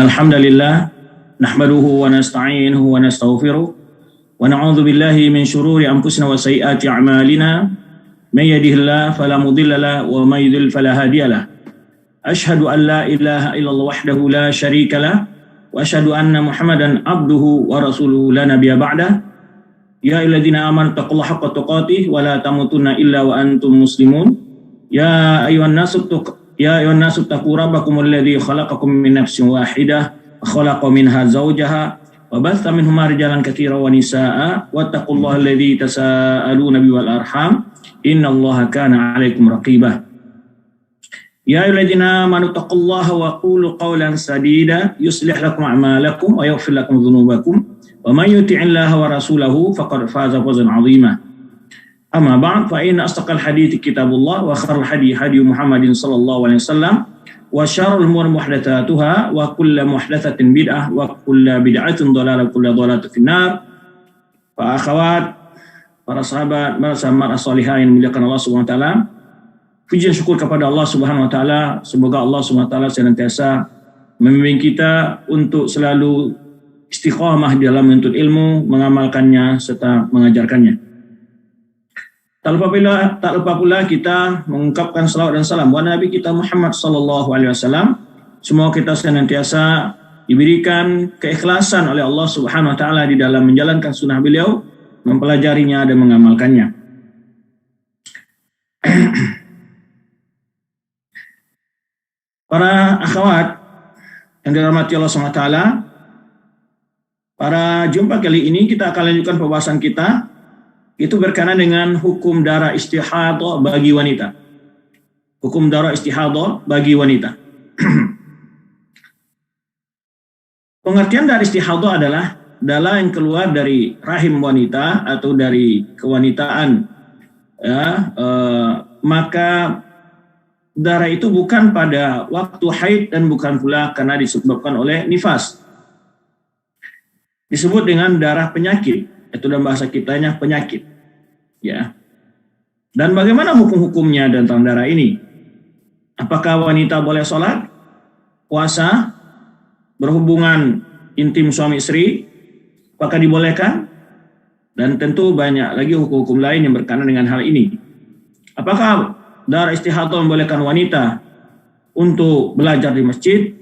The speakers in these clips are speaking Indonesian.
Innal hamdalillah nahmaduhu wa nasta'inuhu wa nastaghfiruh wa na'udzu billahi min shururi anfusina wa sayyiati a'malina may yahdihillahu fala mudilla lahu wa may yudlil fala hadiya lahu. Asyhadu an la ilaha illallah wahdahu la syarika lahu wa asyhadu anna Muhammadan abduhu wa rasuluhu la nabiyya ba'dah. Ya ayyuhalladzina amanu taqullaha haqqa tuqatih wa la tamutunna illa wa antum muslimun. Ya ayyuhan nasu taqu rabbakumul ladzi khalaqakum min nafsin wahidah wa khalaqa minha zawjaha wa batha minhuma rijalan katsiran wa nisaa'a wattaqullaha alladzi tasaaluna bihi wal arham innallaha kana 'alaikum raqibah. Ya ayyuhalladzina amanu taqullaha wa qulu qawlan sadida yuslih lakum a'malakum wa yaghfir lakum dhunubakum wa may yuti'illaha wa rasulahu faqad faza fawzan 'azima. Amma ba'd fa inna asdaqal hadithi kitabullah wa khairul hadi Muhammadin sallallahu alaihi wasallam wa syarrul umuri muhdatsatuha wa kullu muhdatsatin bid'ah wa kullu bid'atin dhalalah wa kullu dhalalatin finnar. Para akhwat, para sahabat, para salihin yang dimuliakan Allah Subhanahu wa taala. Puji dan syukur kepada Allah Subhanahu wa taala. Semoga Allah Subhanahu wa taala senantiasa membimbing kita untuk selalu istiqamah dalam menuntut ilmu, mengamalkannya serta mengajarkannya. Tak lupa pula kita mengungkapkan salawat dan salam buat Nabi kita Muhammad sallallahu alaihi wasallam. Semoga kita senantiasa diberikan keikhlasan oleh Allah Subhanahu wa taala di dalam menjalankan sunnah beliau, mempelajarinya dan mengamalkannya. Para akhwat yang dirahmati Allah Subhanahu wa taala, pada jumpa kali ini kita akan lanjutkan pembahasan kita, itu berkenaan dengan hukum darah istihadah bagi wanita. Hukum darah istihadah bagi wanita. Pengertian darah istihadah adalah darah yang keluar dari rahim wanita atau dari kewanitaan. Maka darah itu bukan pada waktu haid dan bukan pula karena disebabkan oleh nifas. Disebut dengan darah penyakit. Itu dalam bahasa kitanya penyakit, ya. Dan bagaimana hukum-hukumnya tentang darah ini? Apakah wanita boleh sholat, puasa, berhubungan intim suami istri? Apakah dibolehkan? Dan tentu banyak lagi hukum-hukum lain yang berkaitan dengan hal ini. Apakah darah istihadah membolehkan wanita untuk belajar di masjid,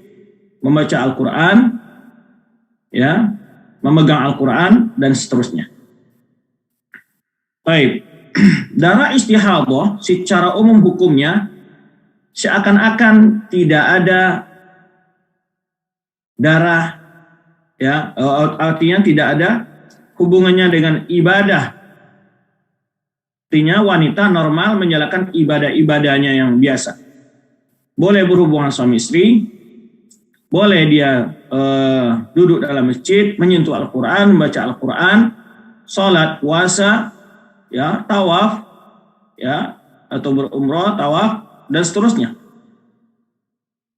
membaca Al-Quran, ya, memegang Al-Quran, dan seterusnya. Baik, darah istihadah secara umum hukumnya seakan-akan tidak ada darah, ya, artinya tidak ada hubungannya dengan ibadah. Artinya wanita normal menjalankan ibadah-ibadahnya yang biasa. Boleh berhubungan suami istri, boleh dia duduk dalam masjid, menyentuh Al-Quran, membaca Al-Quran, sholat, puasa, ya, tawaf, ya, atau berumrah, tawaf, dan seterusnya.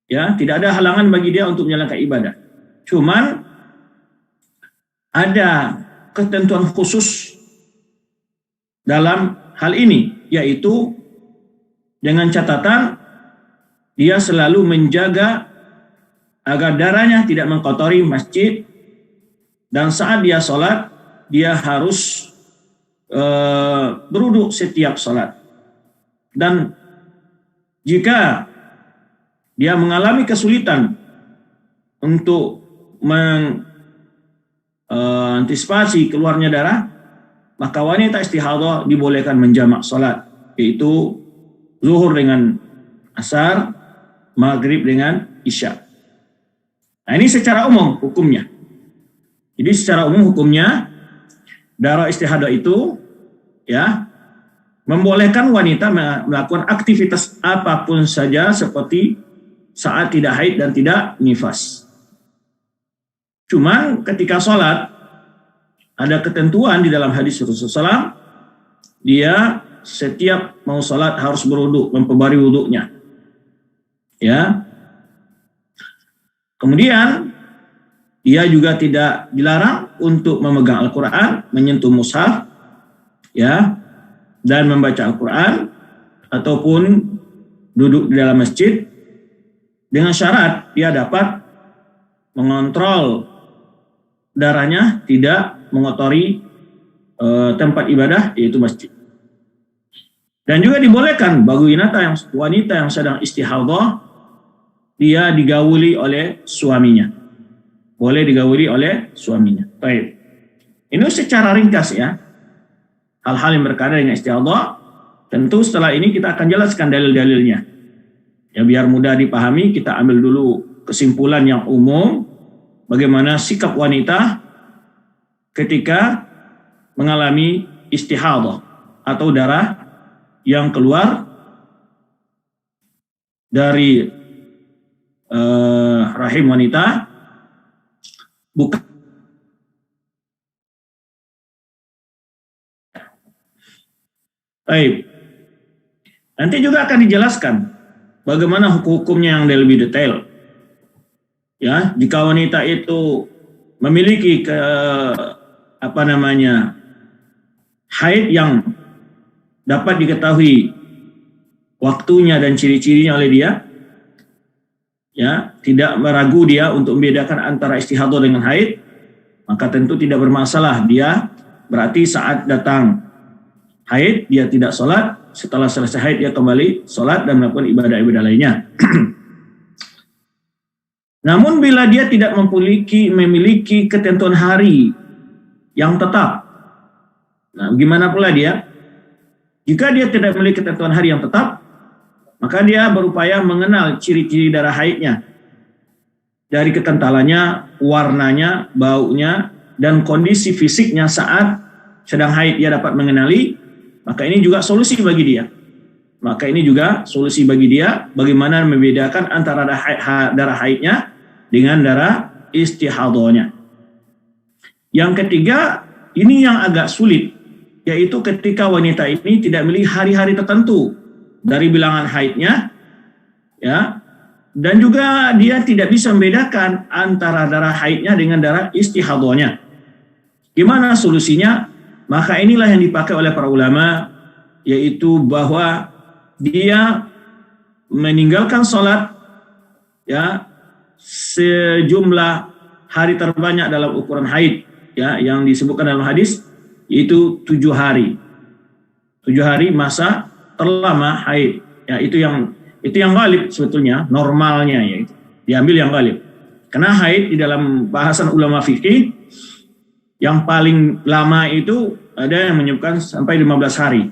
Ya, tidak ada halangan bagi dia untuk menjalankan ibadah. Cuman ada ketentuan khusus dalam hal ini, yaitu dengan catatan dia selalu menjaga agar darahnya tidak mengkotori masjid, dan saat dia sholat dia harus berwudu setiap sholat. Dan jika dia mengalami kesulitan untuk mengantisipasi keluarnya darah, maka wanita istihadah dibolehkan menjamak sholat, yaitu zuhur dengan asar, maghrib dengan isya. Nah, ini secara umum hukumnya. Jadi secara umum hukumnya darah istihadah itu, ya, membolehkan wanita melakukan aktivitas apapun saja seperti saat tidak haid dan tidak nifas. Cuman ketika sholat ada ketentuan di dalam hadis Rasulullah SAW, dia setiap mau sholat harus berwudu, memperbarui wudunya, ya. Kemudian dia juga tidak dilarang untuk memegang Al-Quran, menyentuh mushaf, ya, dan membaca Al-Quran, ataupun duduk di dalam masjid, dengan syarat dia dapat mengontrol darahnya tidak mengotori tempat ibadah, yaitu masjid. Dan juga dibolehkan bagi wanita yang sedang istihadah, dia digauli oleh suaminya. Boleh digauli oleh suaminya. Baik. Ini secara ringkas ya. Hal-hal yang berkaitan dengan istihadah. Tentu setelah ini kita akan jelaskan dalil-dalilnya. Ya, biar mudah dipahami, kita ambil dulu kesimpulan yang umum. Bagaimana sikap wanita ketika mengalami istihadah atau darah yang keluar dari rahim wanita, bukan. Baik. Nanti juga akan dijelaskan bagaimana hukum-hukumnya yang lebih detail. Ya, jika wanita itu memiliki haid yang dapat diketahui waktunya dan ciri-cirinya oleh dia, ya, tidak meragu dia untuk membedakan antara istihadah dengan haid, maka tentu tidak bermasalah. Dia berarti saat datang haid dia tidak sholat, setelah selesai haid dia kembali sholat dan melakukan ibadah-ibadah lainnya. Namun bila dia tidak memiliki ketentuan hari yang tetap, nah gimana pula dia? Jika dia tidak memiliki ketentuan hari yang tetap, maka dia berupaya mengenal ciri-ciri darah haidnya. Dari kekentalannya, warnanya, baunya, dan kondisi fisiknya saat sedang haid dia dapat mengenali, maka ini juga solusi bagi dia. Bagaimana membedakan antara darah haidnya dengan darah istihadahnya. Yang ketiga, ini yang agak sulit, yaitu ketika wanita ini tidak memiliki hari-hari tertentu dari bilangan haidnya, ya, dan juga dia tidak bisa membedakan antara darah haidnya dengan darah istihadahnya. Gimana solusinya? Maka inilah yang dipakai oleh para ulama, yaitu bahwa dia meninggalkan sholat, ya, sejumlah hari terbanyak dalam ukuran haid, ya, yang disebutkan dalam hadis, yaitu 7 hari. 7 hari masa terlama haid. Ya, itu yang ghalib sebetulnya, normalnya, yaitu diambil yang ghalib. Karena haid di dalam bahasan ulama fikih yang paling lama itu ada yang menyebutkan sampai 15 hari.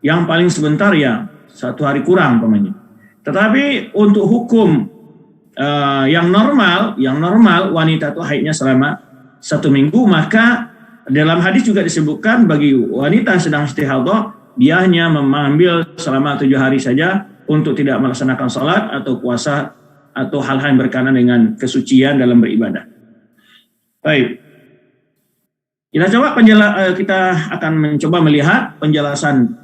Yang paling sebentar ya 1 hari kurang pemainnya. Tetapi untuk hukum yang normal wanita itu haidnya selama 1 minggu, maka dalam hadis juga disebutkan bagi wanita yang sedang istihadah, dia hanya mengambil selama 7 hari saja untuk tidak melaksanakan sholat atau puasa atau hal-hal yang berkaitan dengan kesucian dalam beribadah. Baik, kita akan mencoba melihat penjelasan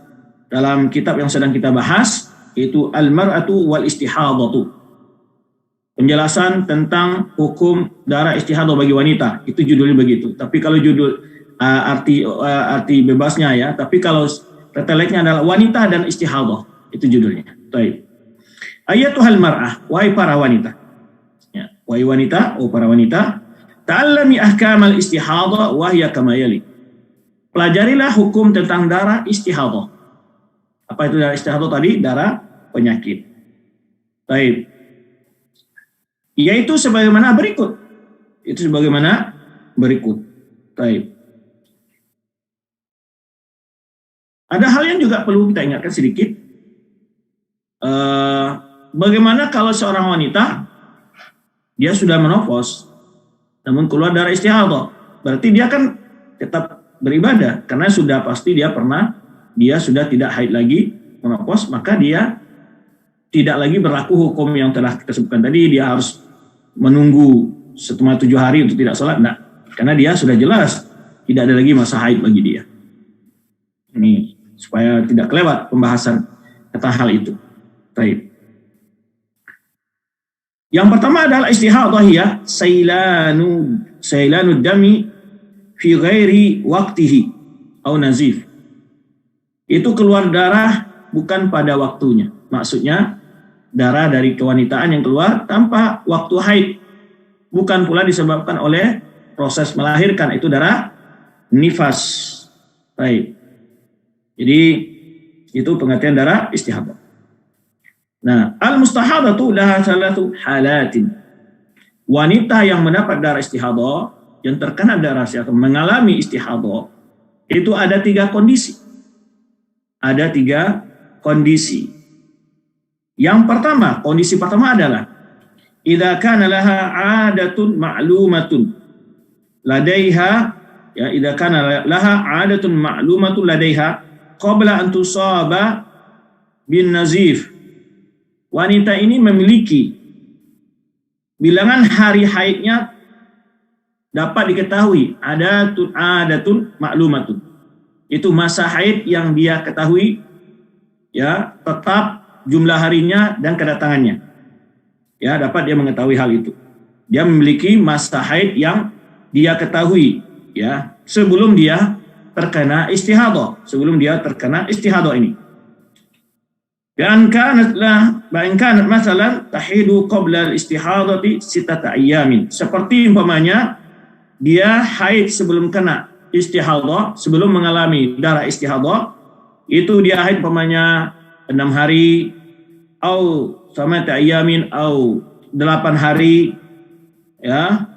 dalam kitab yang sedang kita bahas, yaitu Al-Mar'atu wal Istihadatu. Penjelasan tentang hukum darah istihadah bagi wanita, itu judulnya begitu. Tapi kalau judul arti bebasnya ya, tapi kalau reteleknya adalah wanita dan istihadah, itu judulnya. Baik. Ayatuhal mar'ah, wahai para wanita. Ya, wahai wanita, para wanita, ta'allami ahkamal istihadah wa hiya kama yali. Pelajarilah hukum tentang darah istihadah. Apa itu darah istihadah tadi? Darah penyakit. Baik. Yaitu sebagaimana berikut. Baik. Ada hal yang juga perlu kita ingatkan sedikit. Bagaimana kalau seorang wanita dia sudah menopause namun keluar darah istihadah, berarti dia kan tetap beribadah karena sudah pasti dia sudah tidak haid lagi, menopause, maka dia tidak lagi berlaku hukum yang telah kita sebutkan tadi, dia harus menunggu setelah 7 hari untuk tidak sholat, enggak. Karena dia sudah jelas tidak ada lagi masa haid bagi dia. Ini supaya tidak kelewat pembahasan tentang hal itu. Baik. Yang pertama adalah istihadah ya sailanu dami fi ghairi waqtihi atau nazif. Itu keluar darah bukan pada waktunya. Maksudnya darah dari kewanitaan yang keluar tanpa waktu haid. bukan pula disebabkan oleh proses melahirkan, itu darah nifas. Baik. Jadi itu pengertian darah istihadah. Nah, al-mustahadatu laha salatu halatin. Wanita yang mendapat darah istihadah, yang terkena darah istihadah, mengalami istihadah, itu ada 3 kondisi. Ada 3 kondisi. Yang pertama, kondisi pertama adalah idza kana laha 'adatun ma'lumatun ladaiha, ya, idza kana laha 'adatun ma'lumatun ladaiha qabla an tusaba bin nazif. Wanita ini memiliki bilangan hari haidnya dapat diketahui, adatun ma'lumatun. Itu masa haid yang dia ketahui, ya, tetap jumlah harinya dan kedatangannya. Ya, dapat dia mengetahui hal itu. Dia memiliki masa haid yang dia ketahui, ya, sebelum dia terkena istihadah, ini. Dan kanat masalan tahidu qabla al-istihadati 6 ayamin. Seperti umpamanya dia haid sebelum kena istihadah, sebelum mengalami darah istihadah, itu dia haid umpamanya 6 hari, atau 8 ayamin, atau 8 hari, ya,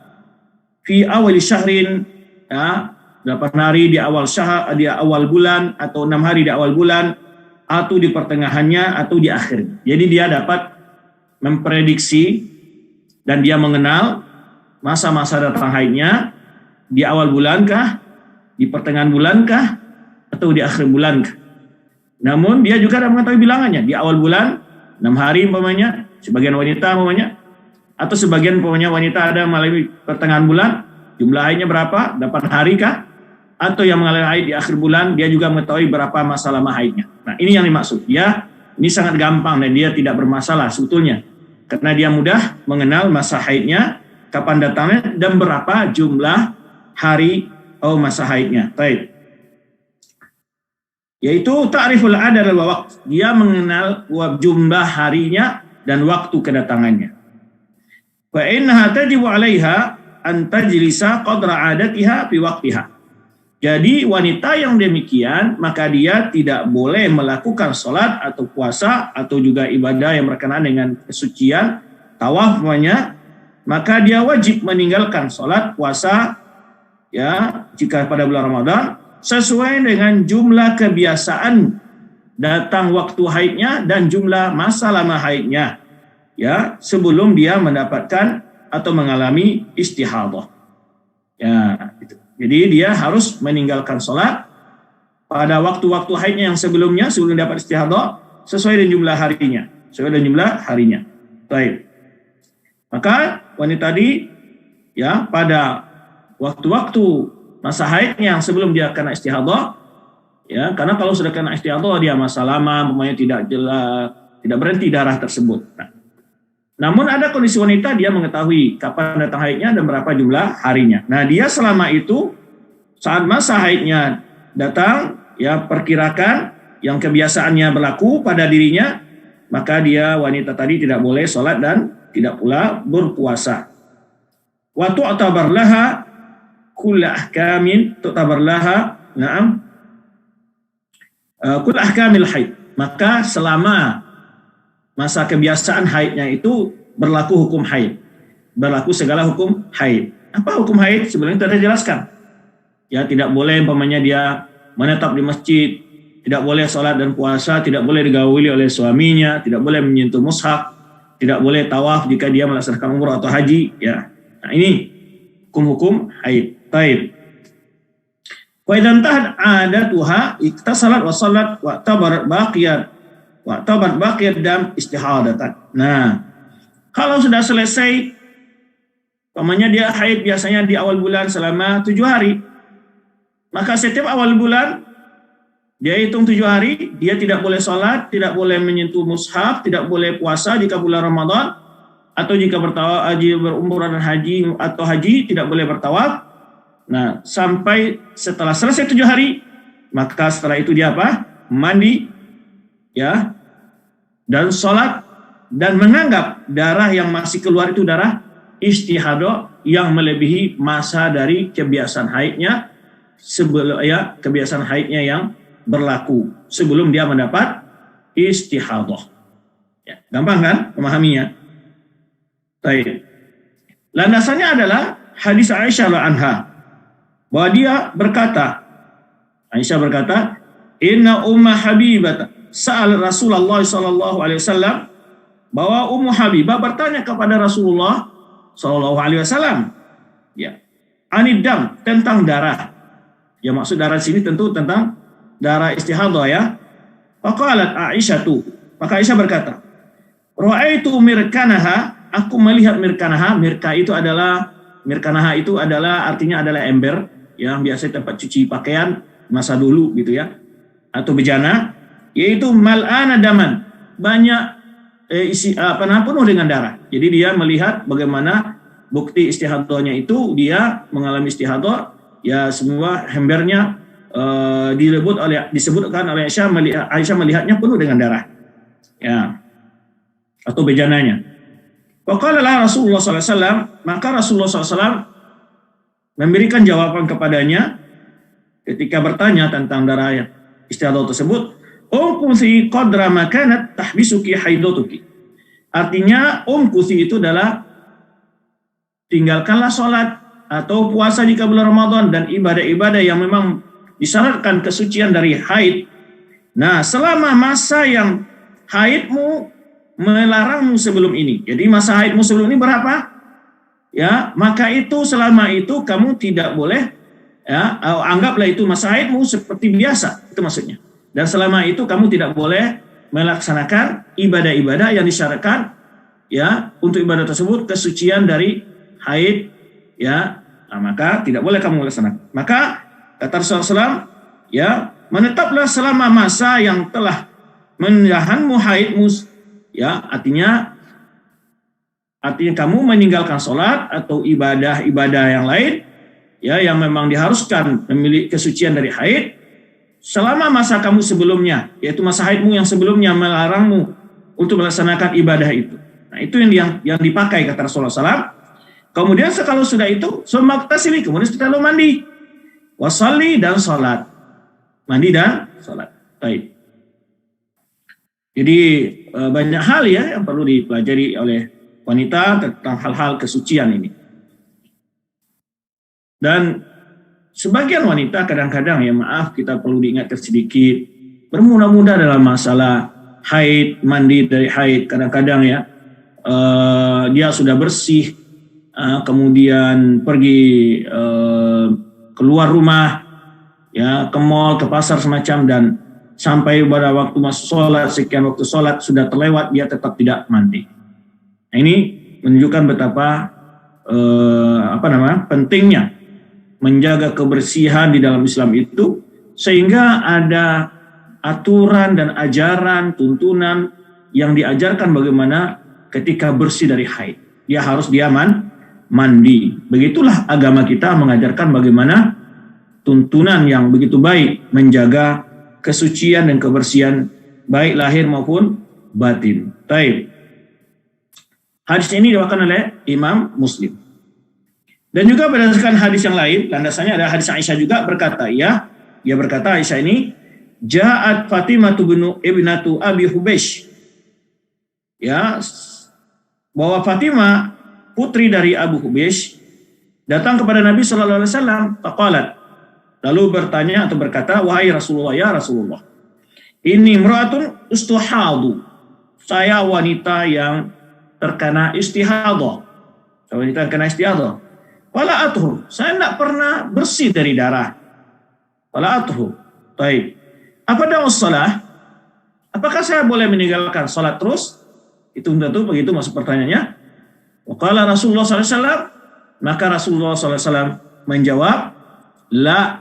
fi awal syahrin, ya, 8 hari di awal syahr, di awal bulan, atau 6 hari di awal bulan, atau di pertengahannya, atau di akhir. Jadi dia dapat memprediksi dan dia mengenal masa-masa datang haidnya di awal bulankah, di pertengahan bulankah, atau di akhir bulankah. Namun dia juga dapat mengetahui bilangannya di awal bulan 6 hari umpamanya, sebagian wanita umpamanya, atau sebagian umpamanya wanita ada melalui pertengahan bulan, jumlah haidnya berapa, 8 hari kah, atau yang mengalami haid di akhir bulan, dia juga mengetahui berapa masa lama haidnya. Nah, ini yang dimaksud. Ya, ini sangat gampang dan dia tidak bermasalah sebetulnya, karena dia mudah mengenal masa haidnya, kapan datangnya, dan berapa jumlah hari atau masa haidnya. Baik. Yaitu ta'riful adad wal waqt. Dia mengenal jumlah harinya dan waktu kedatangannya. Fa innaha tajibu 'alaiha an tajlisa qadra 'adatiha fi waqtiha. Jadi wanita yang demikian, maka dia tidak boleh melakukan sholat atau puasa atau juga ibadah yang berkenaan dengan kesucian, tawaf namanya, maka dia wajib meninggalkan sholat, puasa, ya, jika pada bulan Ramadan, sesuai dengan jumlah kebiasaan datang waktu haidnya dan jumlah masa lama haidnya, ya, sebelum dia mendapatkan atau mengalami istihadah. Ya, itu. Jadi dia harus meninggalkan sholat pada waktu-waktu haidnya yang sebelumnya, sebelum dapat istihadah, sesuai dengan jumlah harinya. Baik. Maka wanita tadi, ya, pada waktu-waktu masa haidnya yang sebelum dia kena istihadah, ya, karena kalau sudah kena istihadah dia masa lama, umpamanya tidak berhenti darah tersebut. Nah, namun ada kondisi wanita dia mengetahui kapan datang haidnya dan berapa jumlah harinya. Nah, dia selama itu saat masa haidnya datang, ya, perkirakan yang kebiasaannya berlaku pada dirinya, maka dia wanita tadi tidak boleh sholat dan tidak pula berpuasa. Wa tu'tabar laha kull ahkamin, tu'tabar laha, na'am, kull ahkamil haid. Maka selama masa kebiasaan haidnya itu berlaku hukum haid, berlaku segala hukum haid. Apa hukum haid? Sebelumnya sudah dijelaskan. Ya, tidak boleh umpamanya dia menetap di masjid, tidak boleh sholat dan puasa, tidak boleh digauli oleh suaminya, tidak boleh menyentuh mushaf, tidak boleh tawaf jika dia melaksanakan umrah atau haji. Ya, nah ini hukum-hukum haid. Baik. Wa idzan tahat adatuha iktasalat wa salat wa tabarat baqiyat dam istihadatan. Nah, kalau sudah selesai, umpamanya dia haid biasanya di awal bulan selama 7 hari, maka setiap awal bulan dia hitung 7 hari, dia tidak boleh sholat, tidak boleh menyentuh mushaf, tidak boleh puasa jika bulan Ramadan, atau jika berumrah dan haji atau haji tidak boleh bertawaf. Nah, sampai setelah selesai 7 hari, maka setelah itu dia apa? Mandi, ya, dan sholat, dan menganggap darah yang masih keluar itu darah istihadah yang melebihi masa dari kebiasaan haidnya sebelum kebiasaan haidnya yang berlaku sebelum dia mendapat istihadah. Ya, gampang kan memahaminya? Baik. Landasannya adalah hadis Aisyah anha bahwa dia berkata, Aisyah berkata, "Inna Umma Habibah sa'al Rasulullah sallallahu alaihi wasallam," bahwa Ummu Habibah bertanya kepada Rasulullah sallallahu alaihi wasallam, ya, anidam, tentang darah. Ya, maksud darah sini tentu tentang darah istihadah ya. Faqalat Aisyatu, maka Aisyah berkata, "Ra'aitu mirkanaha," aku melihat mirkanaha. Mirkanaha itu adalah artinya adalah ember yang biasa tempat cuci pakaian masa dulu gitu ya, atau bejana, yaitu mal'ana daman, banyak penuh dengan darah. Jadi dia melihat bagaimana bukti istihadahnya itu, dia mengalami istihadah, ya semua embernya disebutkan oleh Aisyah melihatnya penuh dengan darah, ya, atau bejananya. Waqala Rasulullah SAW, maka Rasulullah SAW memberikan jawaban kepadanya ketika bertanya tentang darah istihadah tersebut. Umkuthi qadra makanat tahbisuki haidatuki. Artinya umkuthi itu adalah tinggalkanlah sholat atau puasa jika bulan Ramadan dan ibadah-ibadah yang memang disyaratkan kesucian dari haid. Nah, selama masa yang haidmu melarangmu sebelum ini. Jadi masa haidmu sebelum ini berapa? Ya, maka itu selama itu kamu tidak boleh, ya, anggaplah itu masa haidmu seperti biasa, itu maksudnya. Dan selama itu kamu tidak boleh melaksanakan ibadah-ibadah yang disyaratkan, ya, untuk ibadah tersebut kesucian dari haid, ya. Nah, maka tidak boleh kamu melaksanakan. Maka kata Rasulullah SAW, ya, menetaplah selama masa yang telah menahanmu haidmu, ya, artinya kamu meninggalkan sholat atau ibadah-ibadah yang lain, ya, yang memang diharuskan memiliki kesucian dari haid selama masa kamu sebelumnya, yaitu masa haidmu yang sebelumnya melarangmu untuk melaksanakan ibadah itu. Nah, itu yang dipakai kata Rasulullah SAW. Kemudian kalau sudah itu, sumaktasili, kemudian setelah lalu mandi, wasalli, dan sholat, mandi dan sholat. Baik. Jadi banyak hal ya yang perlu dipelajari oleh wanita tentang hal-hal kesucian ini. Dan sebagian wanita kadang-kadang, ya maaf, kita perlu diingatkan sedikit, bermudah-mudah dalam masalah haid, mandi dari haid. Kadang-kadang ya dia sudah bersih, kemudian pergi keluar rumah, ya, ke mall, ke pasar semacam, dan sampai pada waktu masuk sholat, sekian waktu sholat sudah terlewat, dia tetap tidak mandi. Nah, ini menunjukkan betapa pentingnya menjaga kebersihan di dalam Islam itu, sehingga ada aturan dan ajaran, tuntunan yang diajarkan bagaimana ketika bersih dari haid. Dia harus mandi. Begitulah agama kita mengajarkan bagaimana tuntunan yang begitu baik menjaga kesucian dan kebersihan baik lahir maupun batin. Baik. Hadis ini diriwayatkan oleh Imam Muslim. Dan juga berdasarkan hadis yang lain, landasannya ada hadis Aisyah juga berkata, ya, dia berkata Aisyah ini, Ja'at Fatimah ibnatu Abi Hubeish, ya, bahwa Fatimah putri dari Abu Hubeish datang kepada Nabi Sallallahu Alaihi Wasallam, faqalat, lalu bertanya atau berkata, wahai Rasulullah, ya Rasulullah, ini imra'atun ustuhadu, saya wanita yang terkena istihadah, Wala athur, saya tidak pernah bersih dari darah. Wala athur. Baik. Apa dalam salat? Apakah saya boleh meninggalkan salat terus? Itu tentu begitu masuk pertanyaannya. Waqala Rasulullah SAW, maka Rasulullah SAW menjawab, la,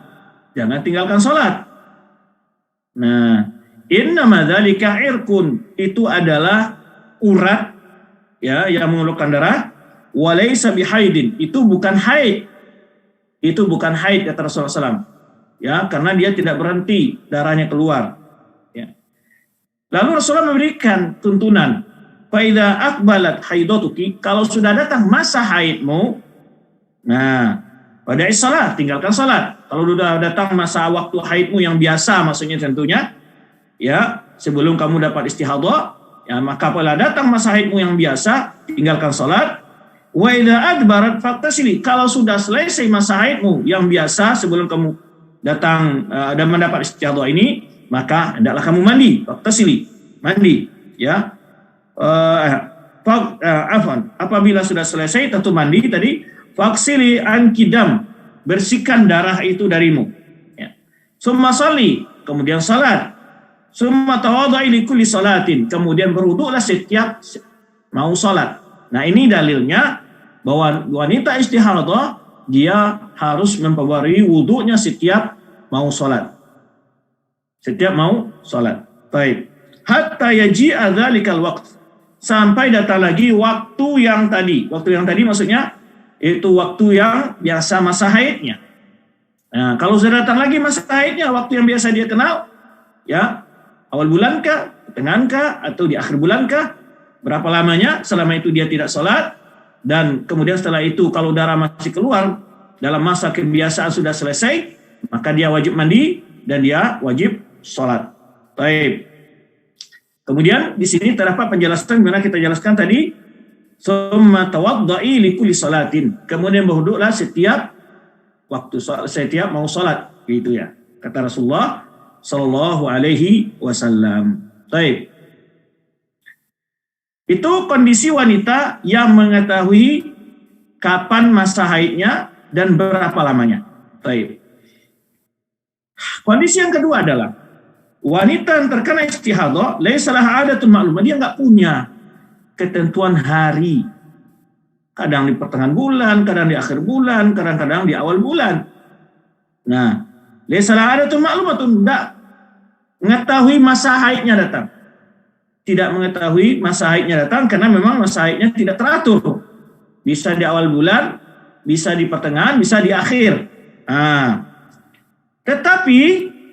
jangan tinggalkan salat. Nah, innama dzalika irkun, itu adalah urat, ya, yang mengeluarkan darah. Walaysa bihaidin, itu bukan haid. Itu bukan haid kata Rasulullah SAW. Ya, karena dia tidak berhenti darahnya keluar. Ya. Lalu Rasulullah memberikan tuntunan. Fa idza aqbalat haidatuki, kalau sudah datang masa haidmu, nah, pada salat, tinggalkan salat. Kalau sudah datang masa waktu haidmu yang biasa, maksudnya tentunya, ya, sebelum kamu dapat istihadah, ya, maka apabila datang masa haidmu yang biasa, tinggalkan salat. Wa idza adbarat faktasili, kalau sudah selesai masa haidmu yang biasa sebelum kamu datang dan mendapat istihadah ini, maka hendaklah kamu mandi, faktasili, mandi, ya. Apabila sudah selesai tentu mandi tadi, faksili ankidam, bersihkan darah itu darimu, ya. Summa sholli, kemudian salat. Summa tawadha'i li kulli salatin, kemudian berwuduklah setiap mau salat. Nah, ini dalilnya bahwa wanita istihadah dia harus memperbarui wuduknya setiap mau salat. Setiap mau salat. Baik. Hatta yaji'a dzalikal waqt, sampai datang lagi waktu yang tadi. Waktu yang tadi maksudnya itu waktu yang biasa masa haidnya. Nah, kalau sudah datang lagi masa haidnya, waktu yang biasa dia kenal, ya, awal bulankah, pertengahankah, atau di akhir bulankah, berapa lamanya, selama itu dia tidak sholat, dan kemudian setelah itu kalau darah masih keluar, dalam masa kebiasaan sudah selesai, maka dia wajib mandi, dan dia wajib sholat. Baik. Kemudian di sini terdapat penjelasan dimana kita jelaskan tadi, summa tawadda'i li kulli salatin, kemudian berwuduklah setiap waktu setiap mau salat, gitu ya, kata Rasulullah sallallahu alaihi wasallam. Baik. Itu kondisi wanita yang mengetahui kapan masa haidnya dan berapa lamanya. Baik. Kondisi yang kedua adalah wanita yang terkena istihadah, laisa laha adatun ma'lumah, dia nggak punya ketentuan hari. Kadang di pertengahan bulan, kadang di akhir bulan, kadang-kadang di awal bulan. Nah, laisa laha adatun ma'lumatun, enggak mengetahui masa haidnya datang. Tidak mengetahui masa haidnya datang karena memang masa haidnya tidak teratur. Bisa di awal bulan, bisa di pertengahan, bisa di akhir. Nah, tetapi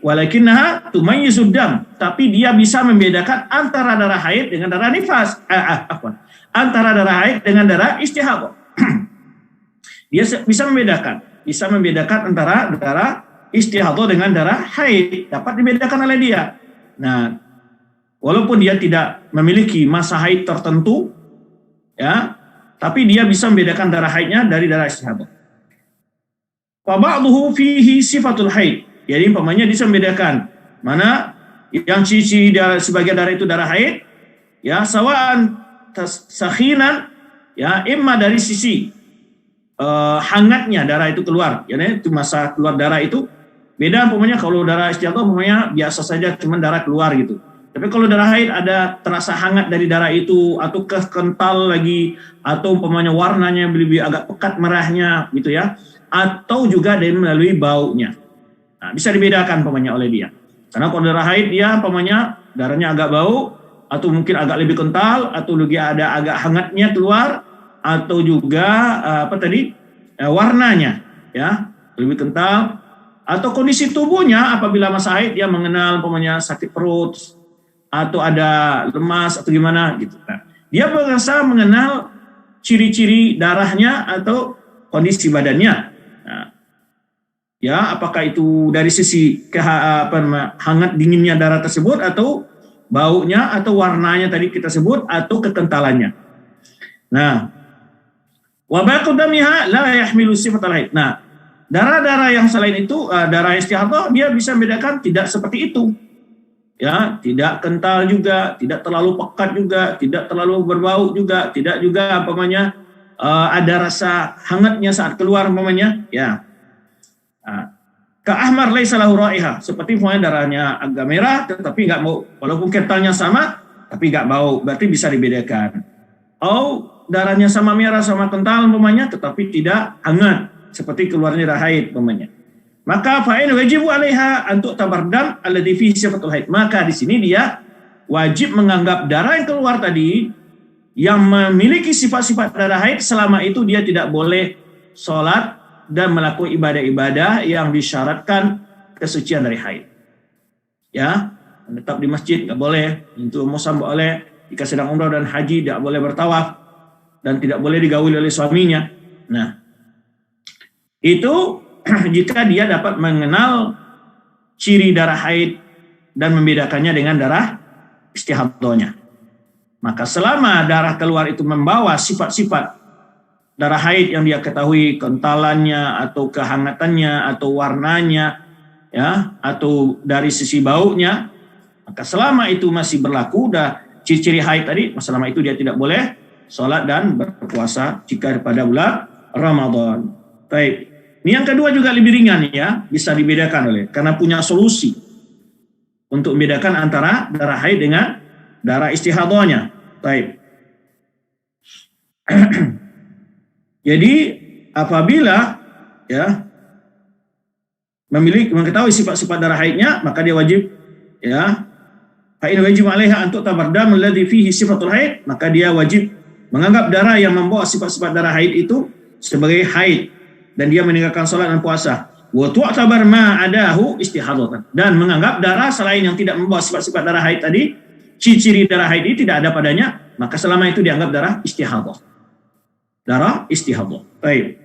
walakinnaha tumayyizud dam, tapi dia bisa membedakan antara darah haid dengan darah nifas. Antara darah haid dengan darah istihadah. Dia bisa membedakan antara darah istihadah dengan darah haid, dapat dibedakan oleh dia. Nah, walaupun dia tidak memiliki masa haid tertentu, ya, tapi dia bisa membedakan darah haidnya dari darah istihadah. Fa ba'dhuhu fihi sifatul haid. Jadi umpamanya bisa membedakan mana yang ciri sebagai darah itu darah haid, ya, sawaan sakhinan, ya, imma dari sisi hangatnya darah itu keluar, ya, itu masa keluar darah itu beda. Umpamanya kalau darah istihadah umpamanya biasa saja, cuma darah keluar gitu. Tapi kalau darah haid ada terasa hangat dari darah itu, atau kental lagi, atau umpamanya warnanya lebih agak pekat merahnya gitu ya, atau juga dari melalui baunya. Nah, bisa dibedakan umpamanya oleh dia. Karena kalau darah haid dia umpamanya darahnya agak bau, atau mungkin agak lebih kental, atau juga ada agak hangatnya keluar, atau juga warnanya, ya, lebih kental, atau kondisi tubuhnya apabila masa haid dia mengenal umpamanya sakit perut, atau ada lemas atau gimana gitu. Nah, dia bisa mengenal ciri-ciri darahnya atau kondisi badannya. Nah, ya, apakah itu dari sisi hangat dinginnya darah tersebut, atau baunya, atau warnanya tadi kita sebut, atau kekentalannya. Nah, wa baqu damiha la yahmilu sifatal haid. Nah, darah-darah yang selain itu, darah istihadah, dia bisa membedakan tidak seperti itu. Ya, tidak kental juga, tidak terlalu pekat juga, tidak terlalu berbau juga, tidak juga umpamanya ada rasa hangatnya saat keluar umpamanya, ya. Ka ahmar laisa lahu raihah, seperti umpamanya darahnya agak merah tetapi enggak bau, walaupun kentalnya sama tapi enggak bau, berarti bisa dibedakan. Oh, darahnya sama merah sama kental umpamanya tetapi tidak hangat, seperti keluarnya darah haid umpamanya. Maka fa'in wajibu 'alaiha untuk tabardam alladhi fihi sifatul haid. Maka di sini dia wajib menganggap darah yang keluar tadi yang memiliki sifat-sifat darah haid, selama itu dia tidak boleh sholat dan melakukan ibadah-ibadah yang disyaratkan kesucian dari haid. Ya, tetap di masjid nggak boleh, itu musam boleh, jika sedang umrah dan haji tidak boleh bertawaf dan tidak boleh digauli oleh suaminya. Nah, itu jika dia dapat mengenal ciri darah haid dan membedakannya dengan darah istihadahnya. Maka selama darah keluar itu membawa sifat-sifat darah haid yang dia ketahui, kentalannya atau kehangatannya atau warnanya, ya, atau dari sisi baunya, maka selama itu masih berlaku ciri-ciri haid tadi, selama itu dia tidak boleh sholat dan berpuasa jika pada bulan Ramadan. Baik. Ini yang kedua juga lebih ringan ya, bisa dibedakan karena punya solusi untuk membedakan antara darah haid dengan darah istihadahnya. Baik. Jadi apabila ya mengetahui sifat-sifat darah haidnya, maka dia wajib ya fa in wajib 'alaiha an tu'tabar dam alladhi fihi sifatul haid, maka dia wajib menganggap darah yang membawa sifat-sifat darah haid itu sebagai haid dan dia meninggalkan salat dan puasa. Wa tu'tabar ma adahu istihadatan, dan menganggap darah selain yang tidak membawa sifat-sifat darah haid tadi, ciri-ciri darah haid itu tidak ada padanya, maka selama itu dianggap darah istihadah. Darah istihadah. Baik.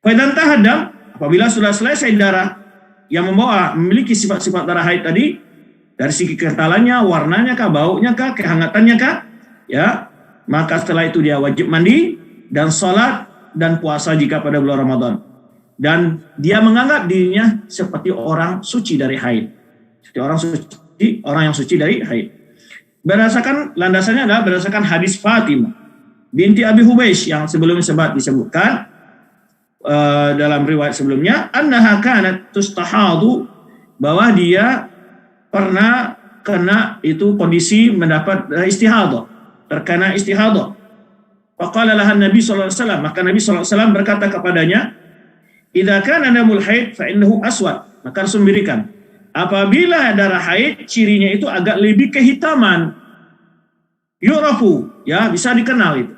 Fa idzan tahadam, apabila sudah selesai darah yang memiliki sifat-sifat darah haid tadi, dari segi kentalannya, warnanya kah, baunya kah, kehangatannya kah, ya, maka setelah itu dia wajib mandi dan salat dan puasa jika pada bulan Ramadan. Dan dia menganggap dirinya seperti orang suci dari haid. Seperti orang yang suci dari haid. Landasannya adalah berdasarkan hadis Fatimah binti Abi Hubaysh yang sebelumnya disebutkan dalam riwayat sebelumnya, annaha kanat tustahadu, bahwa dia pernah kena itu kondisi mendapat istihadah, terkena istihadah. Faqala laha Nabi sallallahu alaihi wasallam, maka Nabi sallallahu alaihi wasallam berkata kepadanya, "Idza kana damul haid fa innahu aswad." Maka Rasul memberikan, apabila darah haid cirinya itu agak lebih kehitaman, yu'rafu, ya, bisa dikenal itu.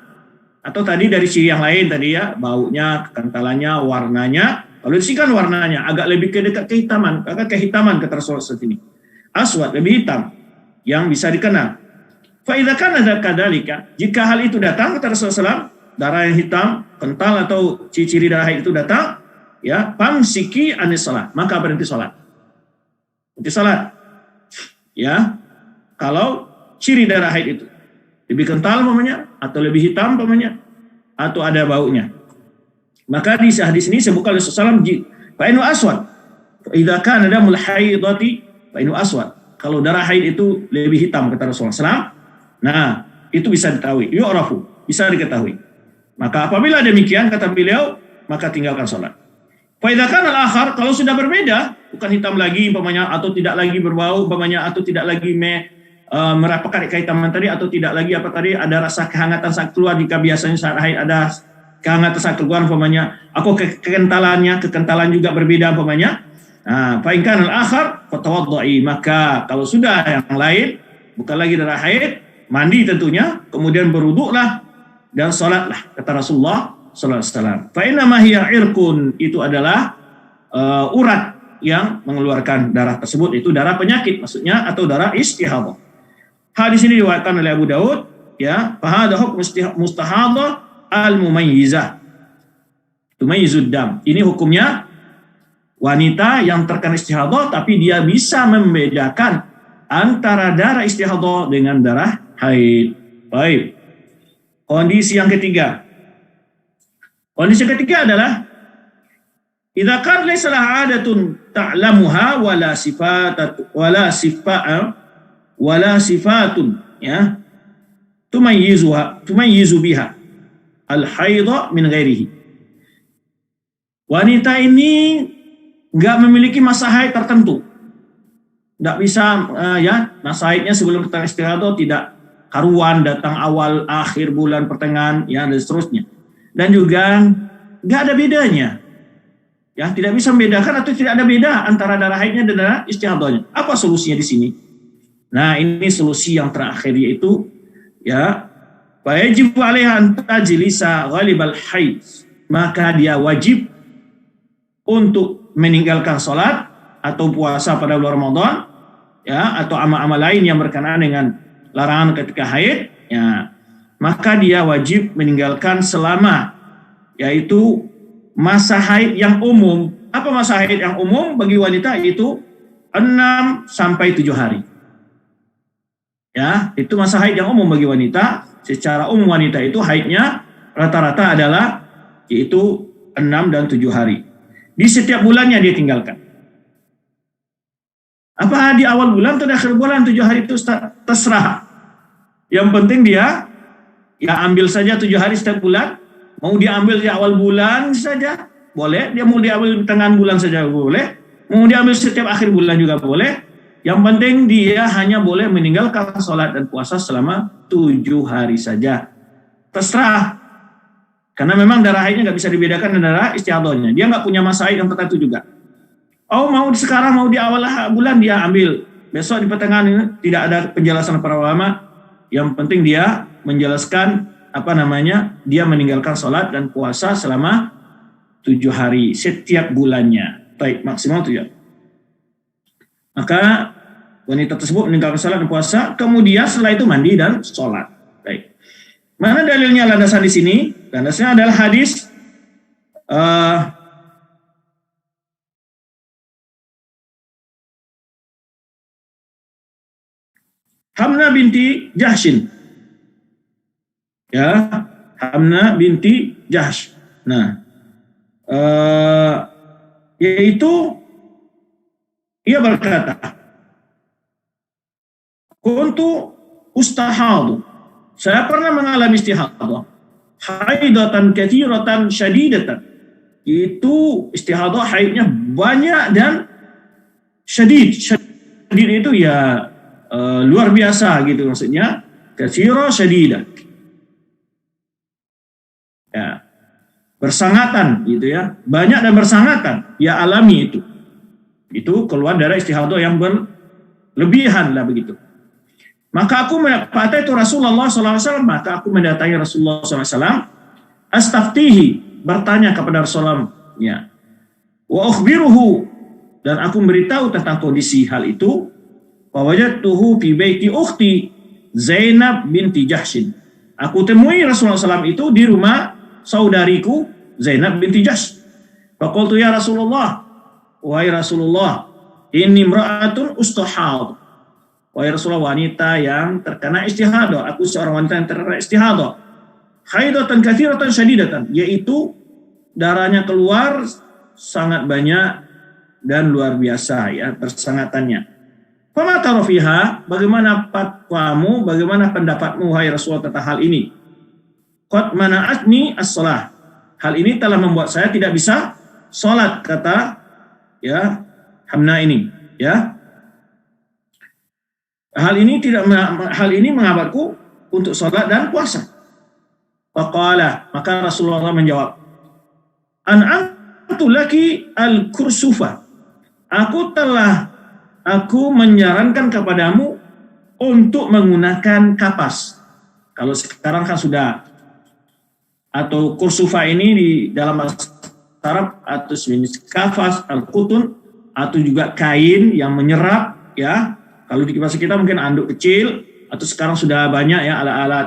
Atau tadi dari ciri yang lain tadi ya, baunya, kentalannya, warnanya. Kalau disini warnanya agak lebih dekat kehitaman, kehitaman kata Rasul seperti ini. Aswad, lebih hitam, yang bisa dikenal. Fa idza kana dzalika, jika hal itu datang kata Rasulullah SAW, darah yang hitam, kental atau ciri-ciri darah haid itu datang, ya, famsiki anis salat, maka berhenti salat. Berhenti salat. Ya. Kalau ciri darah haid itu lebih kental umpamanya, atau lebih hitam umpamanya, atau ada baunya, maka di hadis ini sebutkan oleh Rasulullah SAW, fa inu aswad. Fa idza kana damul haidati fa inu aswad. Kalau darah haid itu lebih hitam kata Rasulullah SAW, nah, itu bisa diketahui, yu'rafu, bisa diketahui. Maka apabila demikian kata beliau, maka tinggalkan salat. Fa idza kana al-akhar, kalau sudah berbeda, bukan hitam lagi umpamanya, atau tidak lagi berbau umpamanya, atau tidak lagi merapakan kehitaman tadi, atau tidak lagi ada rasa kehangatan saat keluar, jika biasanya saat haid ada kehangatan saat keluar umpamanya, atau kekentalan juga berbeda umpamanya. Nah, fa in kana al-akhar fatawaddai, maka kalau sudah yang lain bukan lagi darah haid, mandi tentunya, kemudian berwuduklah dan salatlah kata Rasulullah sallallahu alaihi wasallam. Fa inna ma hiya irqun, itu adalah urat yang mengeluarkan darah tersebut, itu darah penyakit maksudnya, atau darah istihadah. Hadis ini diriwayatkan oleh Abu Daud, ya, fa hadha hukm mustahadah al-mumayyizah. Tumayyizud dam. Ini hukumnya wanita yang terkena istihadah tapi dia bisa membedakan antara darah istihadah dengan darah haid. Baik. Kondisi yang ketiga. Kondisi ketiga adalah idza kan laysa laha 'adatun ta'lamuha wala sifatun, ya, tumayyizu biha al-haidha min ghairihi. Wanita ini enggak memiliki masa haid tertentu. Tidak bisa ya, masa haidnya sebelum datang istihadah tidak karuan, datang awal, akhir, bulan, pertengahan, ya, dan seterusnya. Dan juga nggak ada bedanya, ya, tidak bisa membedakan atau tidak ada beda antara darah haidnya dan darah istihadahnya. Apa solusinya di sini? Nah, ini solusi yang terakhir, yaitu, ya, wajib 'alaiha an tajlisa ghalibal haid, maka dia wajib untuk meninggalkan sholat atau puasa pada bulan Ramadan, ya, atau amal-amal lain yang berkenaan dengan larangan ketika haid, ya, maka dia wajib meninggalkan selama, yaitu masa haid yang umum. Apa masa haid yang umum bagi wanita? Itu 6 sampai 7 hari. Ya, itu masa haid yang umum bagi wanita. Secara umum wanita itu haidnya rata-rata adalah yaitu 6 dan 7 hari. Di setiap bulannya dia tinggalkan. Apa di awal bulan atau di akhir bulan 7 hari itu terserah. Yang penting dia ya ambil saja 7 hari setiap bulan. Mau diambil di awal bulan saja boleh, dia mau diambil di tengah bulan saja boleh, mau diambil setiap akhir bulan juga boleh. Yang penting dia hanya boleh meninggalkan sholat dan puasa selama 7 hari saja. Terserah. Karena memang darah haidnya nggak bisa dibedakan dengan darah istihadahnya. Dia nggak punya masa haid yang tertentu juga. Oh mau sekarang, mau di awal bulan dia ambil. Besok di pertengahan ini tidak ada penjelasan para ulama. Yang penting dia menjelaskan dia meninggalkan sholat dan puasa selama 7 hari setiap bulannya. Baik, maksimal 7 hari. Maka wanita tersebut meninggalkan sholat dan puasa, kemudian setelah itu mandi dan sholat. Baik. Mana dalilnya, landasan di sini? Landasnya adalah hadis Hamna binti Jahshin. Ya, Hamna binti Jahsh. Nah, yaitu ia berkata, kuntu ustahadu. Saya pernah mengalami istihadah. Haidatan katsiratan syadidatan. Itu istihadah haidnya banyak dan syadid. Syadid itu ya luar biasa gitu maksudnya. Katsira syadidah. Ya. Bersangatan gitu ya. Banyak dan bersangatan. Ya alami itu. Itu keluar dari istihadah yang berlebihan lah begitu. Maka aku mendatangi Rasulullah SAW. Maka aku mendatangi Rasulullah SAW. Astaftihi, bertanya kepada Rasulullah. Ya. Wa ukhbiruhu, dan aku memberitahu tentang kondisi hal itu. Fawajadtuhu fi baiti ukhti Zainab binti Jahshin. Aku temui Rasulullah SAW itu di rumah saudariku Zainab binti Jahsh. Faqultu ya Rasulullah, wahai Rasulullah, ini imra'atun ustahad. Wahai Rasulullah, wanita yang terkena istihadah. Aku seorang wanita yang terkena istihadah. Haidatan katsiratan syadidatan, yaitu darahnya keluar sangat banyak dan luar biasa ya persangatannya. Fama tara fiha, bagaimana fatwamu, bagaimana pendapatmu wahai Rasulullah tentang hal ini? Qad mana'atni as-shalah. Hal ini telah membuat saya tidak bisa salat, kata ya Hamna ini, ya. Hal ini menghambatku untuk salat dan puasa. Faqala, maka Rasulullah menjawab, an'amtu laki al-kursufa. Aku menyarankan kepadamu untuk menggunakan kapas. Kalau sekarang kan sudah, atau kursufa ini di dalam bahasa Arab atau jenis kafas, al-qutun, atau juga kain yang menyerap ya. Kalau di bahasa kita mungkin anduk kecil, atau sekarang sudah banyak ya alat-alat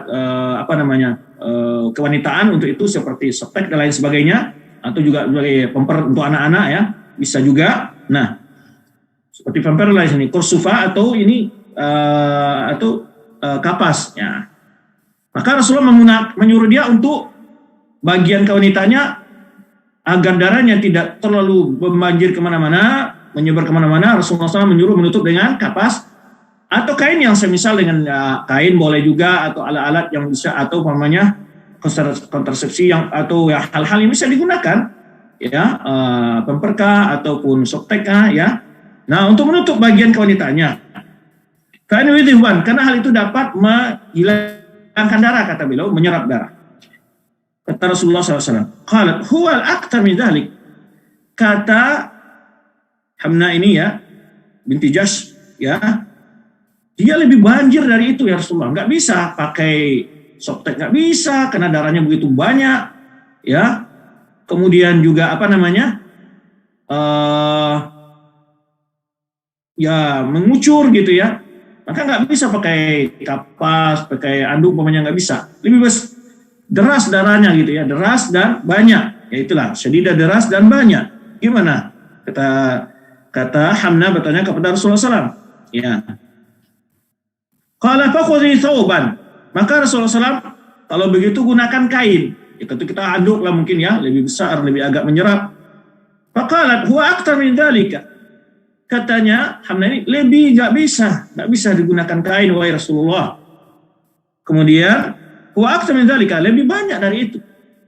kewanitaan untuk itu seperti sepek dan lain sebagainya, atau juga sebagai pamper untuk anak-anak ya, bisa juga. Nah, seperti pamper lain ini kursufa atau ini kapas ya. Maka Rasulullah menyuruh dia untuk bagian kewanitanya agar darahnya tidak terlalu membanjir kemana-mana, menyebar kemana-mana. Rasulullah SAW menyuruh menutup dengan kapas atau kain yang semisal dengan kain boleh juga, atau alat-alat yang bisa, atau namanya kontrasepsi yang, atau ya hal-hal yang bisa digunakan ya, pemperka ataupun softeka ya. Nah, untuk menutup bagian kewanitanya. Karena hal itu dapat menghilangkan darah, kata beliau, menyerap darah. Kata Rasulullah SAW, qalat huwal aktar min dzalik. Kata Hamna ini ya, binti Jahsh ya, dia lebih banjir dari itu ya Rasulullah. Nggak bisa pakai softtek, nggak bisa karena darahnya begitu banyak ya. Kemudian juga ya mengucur gitu ya. Maka nggak bisa pakai kapas, pakai anduk, umpamanya nggak bisa. Lebih deras darahnya gitu ya, deras dan banyak. Ya itulah, syadidah, deras dan banyak. Gimana? Kata Hamnah bertanya kepada Rasulullah SAW. Ya. Qala fakhudhi thawban. Maka Rasulullah SAW, kalau begitu gunakan kain. Ya, kita aduk lah mungkin ya, lebih besar, lebih agak menyerap. Faqalat huwa aktar min dzalika. Katanya Hamnah ini lebih nggak bisa digunakan kain wahai Rasulullah. Kemudian huwa aktar min dzalika, lebih banyak dari itu.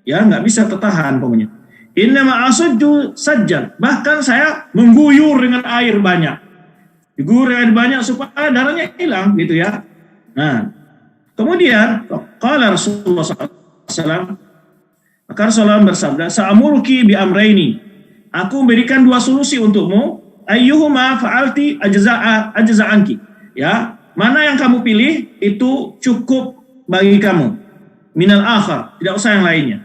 Ya, nggak bisa tertahan pokoknya. Inna ma'asuddu sajjan. Bahkan saya mengguyur dengan air banyak. Diguyur dengan air banyak supaya darahnya hilang gitu ya. Nah, kemudian qala Rasulullah SAW, maka Rasulullah bersabda, "Sa'amuruki bi amraini." Aku memberikan dua solusi untukmu. Ayyuhuma fa'alti ajza'anki. Ya, mana yang kamu pilih itu cukup bagi kamu. Minal akhar, tidak usah yang lainnya.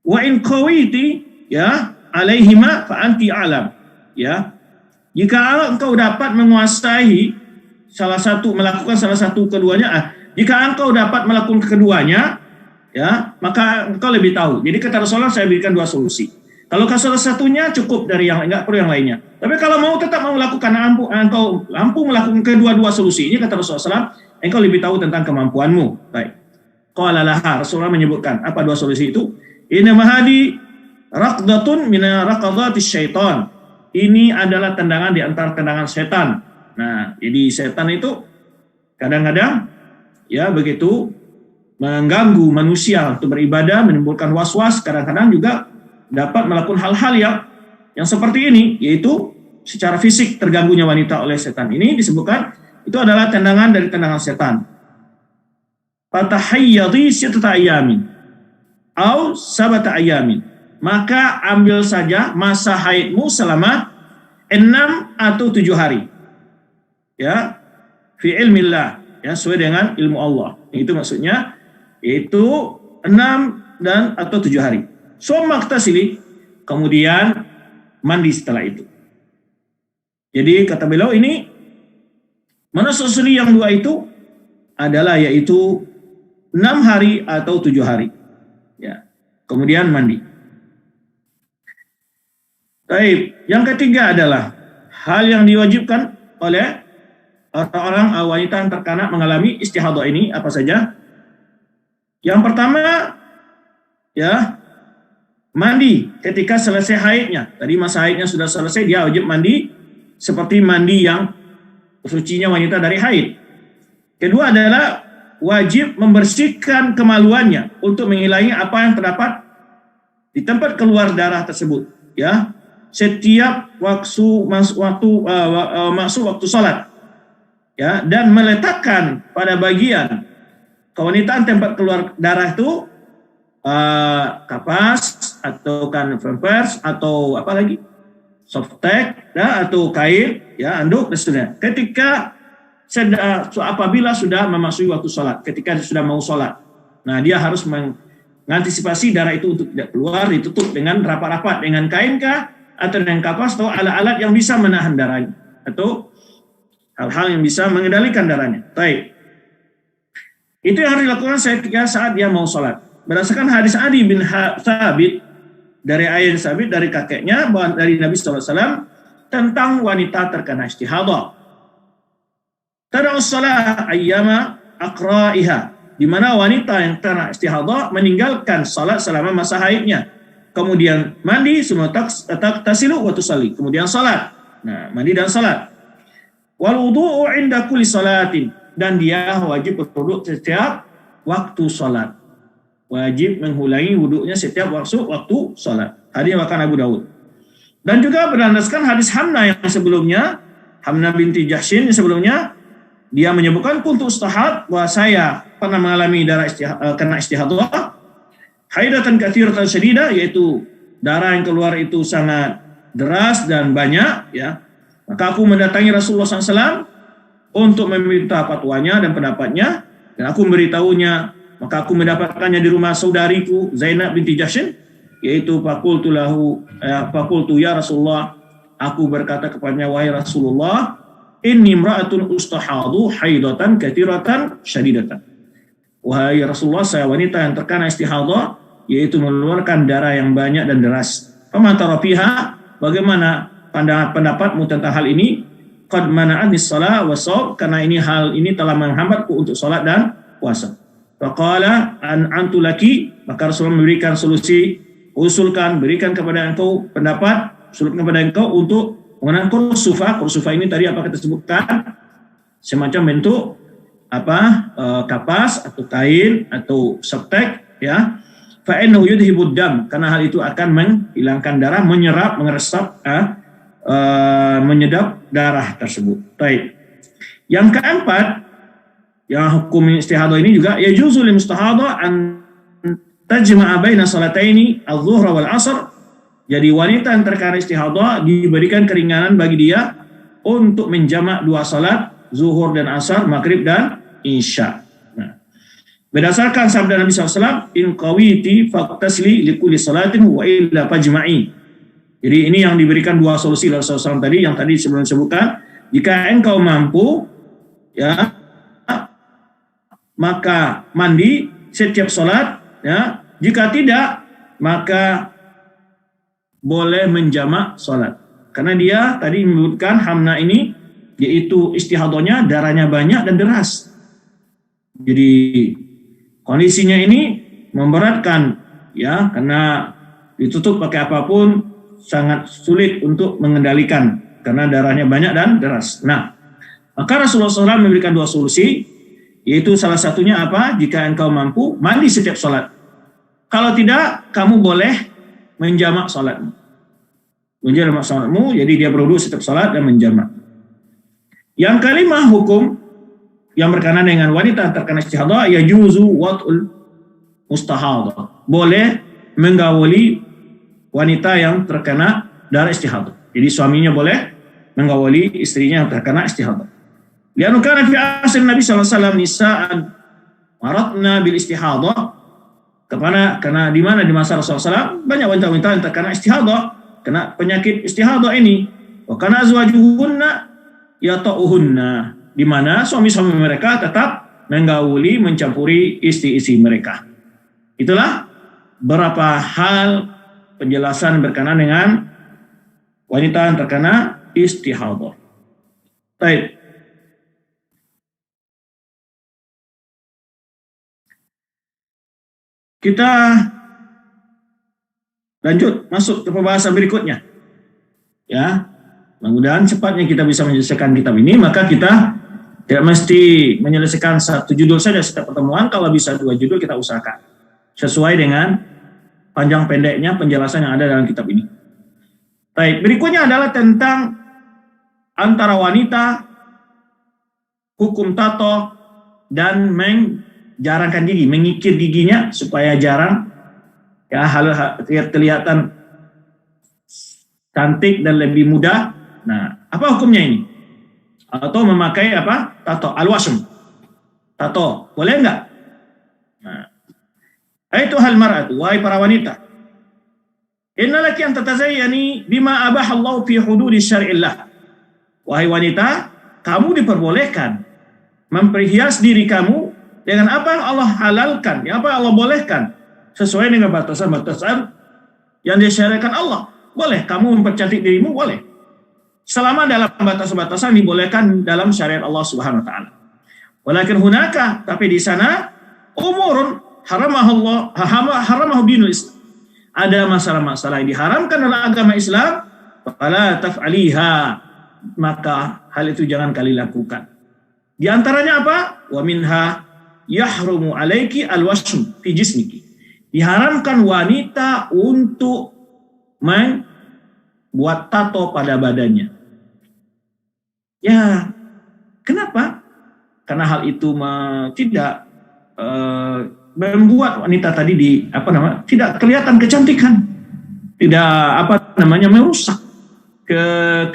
Wa in qawiti ya alaihima fa anti alam. Ya. Jika engkau dapat menguasai melakukan salah satu keduanya, jika engkau dapat melakukan keduanya, ya, maka engkau lebih tahu. Jadi kata Rasulullah, saya berikan dua solusi. Kalau salah satunya cukup dari yang enggak perlu yang lainnya. Tapi kalau mau tetap melakukan engkau mampu melakukan kedua-dua solusi ini, kata Rasulullah SAW, engkau lebih tahu tentang kemampuanmu. Baik. Qala laha, Rasulullah menyebutkan apa dua solusi itu? Inna mahadi raqdatun min raqadatis syaitan. Ini adalah tendangan di antara tendangan setan. Nah, jadi setan itu kadang-kadang ya begitu mengganggu manusia untuk beribadah, menimbulkan was-was, kadang-kadang juga dapat melakukan hal-hal yang seperti ini, yaitu secara fisik terganggunya wanita oleh setan. Ini disebutkan itu adalah tendangan dari tendangan setan. Fatahayyadhi sittata ayamin au sabata ayamin. Maka ambil saja masa haidmu selama 6 atau 7 hari. Ya, fi ilmillah, ya, sesuai dengan ilmu Allah. Itu maksudnya, yaitu 6 dan atau 7 hari. Summa ightasili, kemudian mandi setelah itu. Jadi kata beliau ini, mana solusi yang dua itu adalah yaitu 6 hari atau 7 hari. Ya. Kemudian mandi. Baik, yang ketiga adalah hal yang diwajibkan oleh orang-orang wanita yang terkena mengalami istihadah ini apa saja? Yang pertama, ya, mandi ketika selesai haidnya. Tadi masa haidnya sudah selesai, dia wajib mandi seperti mandi yang sucinya wanita dari haid. Kedua adalah wajib membersihkan kemaluannya untuk menghilangi apa yang terdapat di tempat keluar darah tersebut. Ya, setiap masuk waktu sholat. Ya, dan meletakkan pada bagian kewanitaan tempat keluar darah itu kapas atau pampers atau apa lagi softtek ya, atau kain ya, anduk dan seterusnya. Ketika apabila sudah memasuki waktu sholat, ketika sudah mau sholat, nah dia harus mengantisipasi darah itu untuk tidak keluar, ditutup dengan rapat-rapat dengan kain kah atau dengan kapas atau alat-alat yang bisa menahan darahnya atau hal-hal yang bisa mengendalikan darahnya. Baik. Itu yang harus dilakukan saat dia mau sholat. Berdasarkan hadis Adi bin Thabit dari ayah Thabit dari kakeknya dari Nabi SAW tentang wanita terkena istihadah. Tada'us salah ayyama aqra'iha, di mana wanita yang terkena istihadah meninggalkan salat selama masa haidnya. Kemudian mandi, semua tasilu wa tusalli. Kemudian salat. Nah, mandi dan salat. Wal wudu'u 'inda kulli salatin, dan dia wajib berwudu setiap waktu salat. Wajib mengulangi wudunya setiap waktu salat. Hadis riwayat Abu Daud. Dan juga berdasarkan hadis Hamnah yang sebelumnya, Hamnah binti Jahsyin yang sebelumnya, dia menyebutkan kuntu ustahad, bahwa saya pernah mengalami kena istihadah haidatan katsiratan syadidah, yaitu darah yang keluar itu sangat deras dan banyak ya. Maka aku mendatangi Rasulullah SAW untuk meminta fatwanya dan pendapatnya, dan aku memberitahunya. Maka aku mendapatkannya di rumah saudariku Zainab binti Jahsyin, yaitu faqultu ya Rasulullah, aku berkata kepadanya, wahai Rasulullah, inni imra'atun ustahadu haidatan katsiratan syadidatan. Wahai Rasulullah, saya wanita yang terkena istihadah, yaitu mengeluarkan darah yang banyak dan deras. Fama tara fiha, bagaimana pendapatmu tentang hal ini? Qad mana'ani shalah wa shaum, karena hal ini telah menghambatku untuk salat dan puasa. Faqala antu laki, maka Rasulullah memberikan solusi, berikan kepada engkau pendapat, usulkan kepada engkau untuk menggunakan kursufa. Kursufa ini tadi apa kita sebutkan, semacam bentuk kapas atau kain atau septek, ya. Fa innahu yudhibud dam, karena hal itu akan menghilangkan darah, menyedap darah tersebut. Baik. Yang keempat, yang hukum istihadah ini juga yajuzu lil mustahadah an tajma'a baina salataini adz-dzuhra wal 'asr. Jadi wanita yang terkena istihadah diberikan keringanan bagi dia untuk menjamak dua salat, zuhur dan asar, maghrib dan isya. Nah, berdasarkan sabda Nabi SAW, in qawiti faqtasli likulli salatin wa illa fajma'i. Jadi ini yang diberikan dua solusi oleh Rasulullah SAW tadi, yang tadi sebelum disebutkan, jika engkau mampu, ya, maka mandi setiap salat, ya. Jika tidak, maka boleh menjamak salat. Karena dia tadi menyebutkan hamna ini, yaitu istihadahnya darahnya banyak dan deras. Jadi kondisinya ini memberatkan, ya, karena ditutup pakai apapun sangat sulit untuk mengendalikan karena darahnya banyak dan deras. Nah, maka Rasulullah SAW memberikan dua solusi, yaitu salah satunya apa? Jika engkau mampu, mandi setiap salat. Kalau tidak, kamu boleh menjamak salatmu. Menjamak salatmu, jadi dia berwudu setiap salat dan menjamak. Yang kelima, hukum yang berkenaan dengan wanita terkena istihadah, yajuzu wat'ul mustahadah. Boleh menggauli wanita yang terkena darah istihadah. Jadi suaminya boleh menggauli istrinya yang terkena istihadah. Lianu kana fi asr Nabi sallallahu alaihi wasallam nisa'an maratna bil istihadah. Karena di mana di masa Rasulullah SAW banyak wanita-wanita yang terkena istihadah, kena penyakit istihadah ini. Wa kana azwajuhunna yata'uhunna, di mana suami-suami mereka tetap menggauli, mencampuri istri-istri mereka. Itulah beberapa hal penjelasan berkenaan dengan wanita yang terkena istihadah. Baik. Kita lanjut masuk ke pembahasan berikutnya. Ya. Mudah-mudahan cepatnya kita bisa menyelesaikan kitab ini, maka kita tidak mesti menyelesaikan satu judul saja setiap pertemuan, kalau bisa dua judul kita usahakan. Sesuai dengan panjang pendeknya penjelasan yang ada dalam kitab ini. Baik, berikutnya adalah tentang antara wanita, hukum tato, dan menjarangkan gigi, mengikir giginya supaya jarang, ya, kelihatan cantik dan lebih mudah. Nah, apa hukumnya ini? Atau memakai apa? Tato, al-wasm. Tato, boleh enggak? Nah, itu hal mar'atu, wahai para wanita. Innalaki an tatazayyani bima abahallahu fi hududi syar'illah. Wahai wanita, kamu diperbolehkan memperhias diri kamu dengan apa yang Allah halalkan, apa yang Allah bolehkan, sesuai dengan batasan-batasan yang disyariatkan Allah. Boleh kamu mempercantik dirimu, boleh. Selama dalam batas-batasan dibolehkan dalam syariat Allah Subhanahu wa taala. Walakin hunaka, tapi di sana umurun haramahu dinul Islam. Ada masalah-masalah yang diharamkan dalam agama Islam, fala taf'aliha, maka hal itu jangan kali lakukan. Di antaranya apa? Wa minha yahrumu alaiki alwasm fi jismiki. Diharamkan wanita untuk buat tato pada badannya. Ya, kenapa? Karena hal itu tidak membuat wanita tadi tidak kelihatan kecantikan, tidak merusak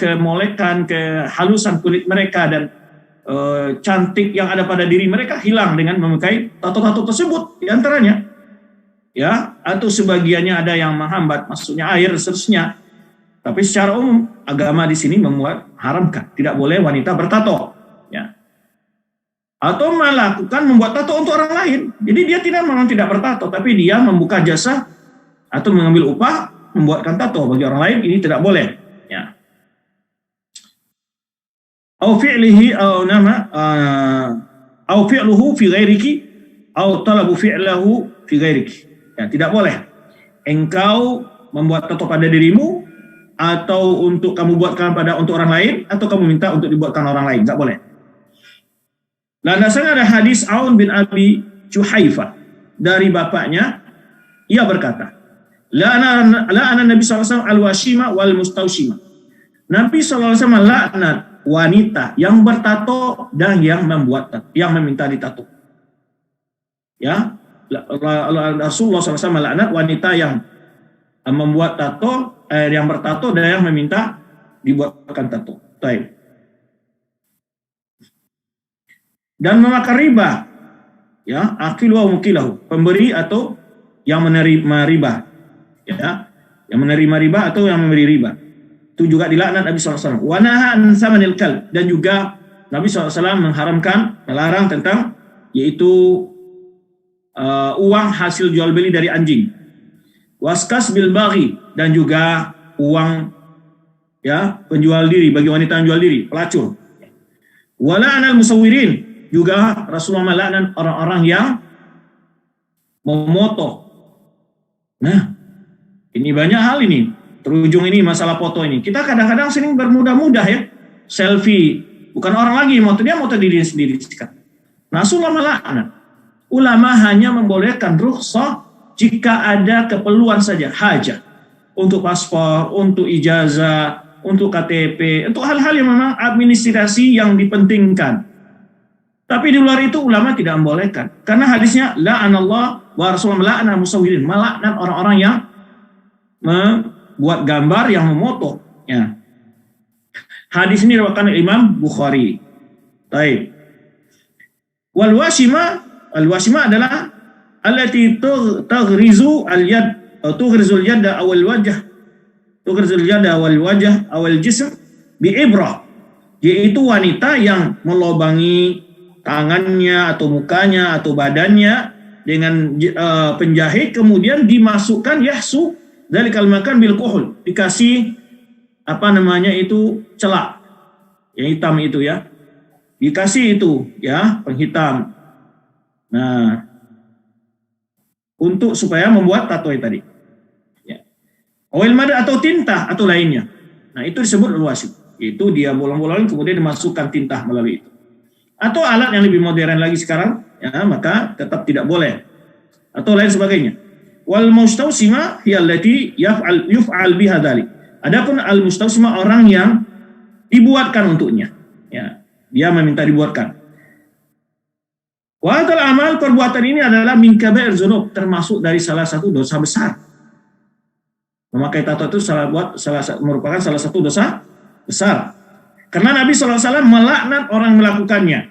kemolekan, kehalusan kulit mereka, dan cantik yang ada pada diri mereka hilang dengan memakai tato-tato tersebut. Di antaranya, ya, atau sebagiannya ada yang menghambat, maksudnya air dan seterusnya. Tapi secara umum agama di sini haramkan, tidak boleh wanita bertato, ya. Atau melakukan membuat tato untuk orang lain. Jadi dia memang tidak bertato, tapi dia membuka jasa atau mengambil upah membuatkan tato bagi orang lain, ini tidak boleh, ya. Au fi'lihi au fi'luhu fi ghairiki au talabu fi'lahu fi ghairiki. Ya, tidak boleh engkau membuat tato pada dirimu atau untuk kamu buatkan untuk orang lain atau kamu minta untuk dibuatkan orang lain, tidak boleh. Landasannya ada hadis Aun bin Abi Juhaifa dari bapaknya, ia berkata, la'ana Nabi SAW al-washima wal mustaushima. Nabi SAW laknat wanita yang bertato dan yang meminta ditato. Ya, Rasulullah SAW laknat wanita yang membuat tato, yang bertato dan yang meminta dibuatkan tato. Baik. Dan memakan riba, ya, akil wa mukilahu, pemberi atau yang menerima riba, ya, yang menerima riba atau yang memberi riba, itu juga dilaknat Nabi SAW. Wa naha an samanil kalb, dan juga Nabi SAW melarang tentang yaitu uang hasil jual beli dari anjing. Waskas bil baghi, dan juga uang, ya, penjual diri bagi wanita yang jual diri, pelacur. Wala anal musawwirin, juga Rasulullah melaknat orang-orang yang memoto. Nah, ini banyak hal ini. Terujung ini masalah foto ini. Kita kadang-kadang sering bermudah-mudah, ya. Selfie. Bukan orang lagi, dia moto diri sendiri. Rasulullah melaknat. Ulama hanya membolehkan rukhsah jika ada keperluan saja, hajat. Untuk paspor, untuk ijazah, untuk KTP, untuk hal-hal yang memang administrasi yang dipentingkan. Tapi di luar itu ulama tidak membolehkan. Karena hadisnya la'anallah wa Rasulullah melaknat musawwirin, melaknat orang-orang yang membuat gambar, yang memoto, ya. Hadis ini diriwayatkan oleh Imam Bukhari. Baik. Wal washima adalah allati taghrizu al-yad atau tughrizul yada awal wajah. Tughrizul yada awal wajah awal jism bi ibrah. Yaitu wanita yang melobangi tangannya atau mukanya atau badannya dengan penjahit, kemudian dimasukkan yahsu dari kalmakan bil kuhul, dikasih celak yang hitam itu, ya, dikasih itu, ya, penghitam. Nah, untuk supaya membuat tato tadi, ya. Oil mada atau tinta atau lainnya. Nah, itu disebut al-wasim. Itu dia bolong-bolongin kemudian dimasukkan tinta melalui itu. Atau alat yang lebih modern lagi sekarang, ya, maka tetap tidak boleh. Atau lain sebagainya. Wal mustausima hiya allati yuf'al biha dzalik. Adapun al mustausima orang yang dibuatkan untuknya, ya, dia meminta dibuatkan. Wa hadzal amal, perbuatan ini adalah min kaba'ir dzunub, termasuk dari salah satu dosa besar. Memakai tato itu merupakan salah satu dosa besar. Karena Nabi SAW melaknat orang melakukannya,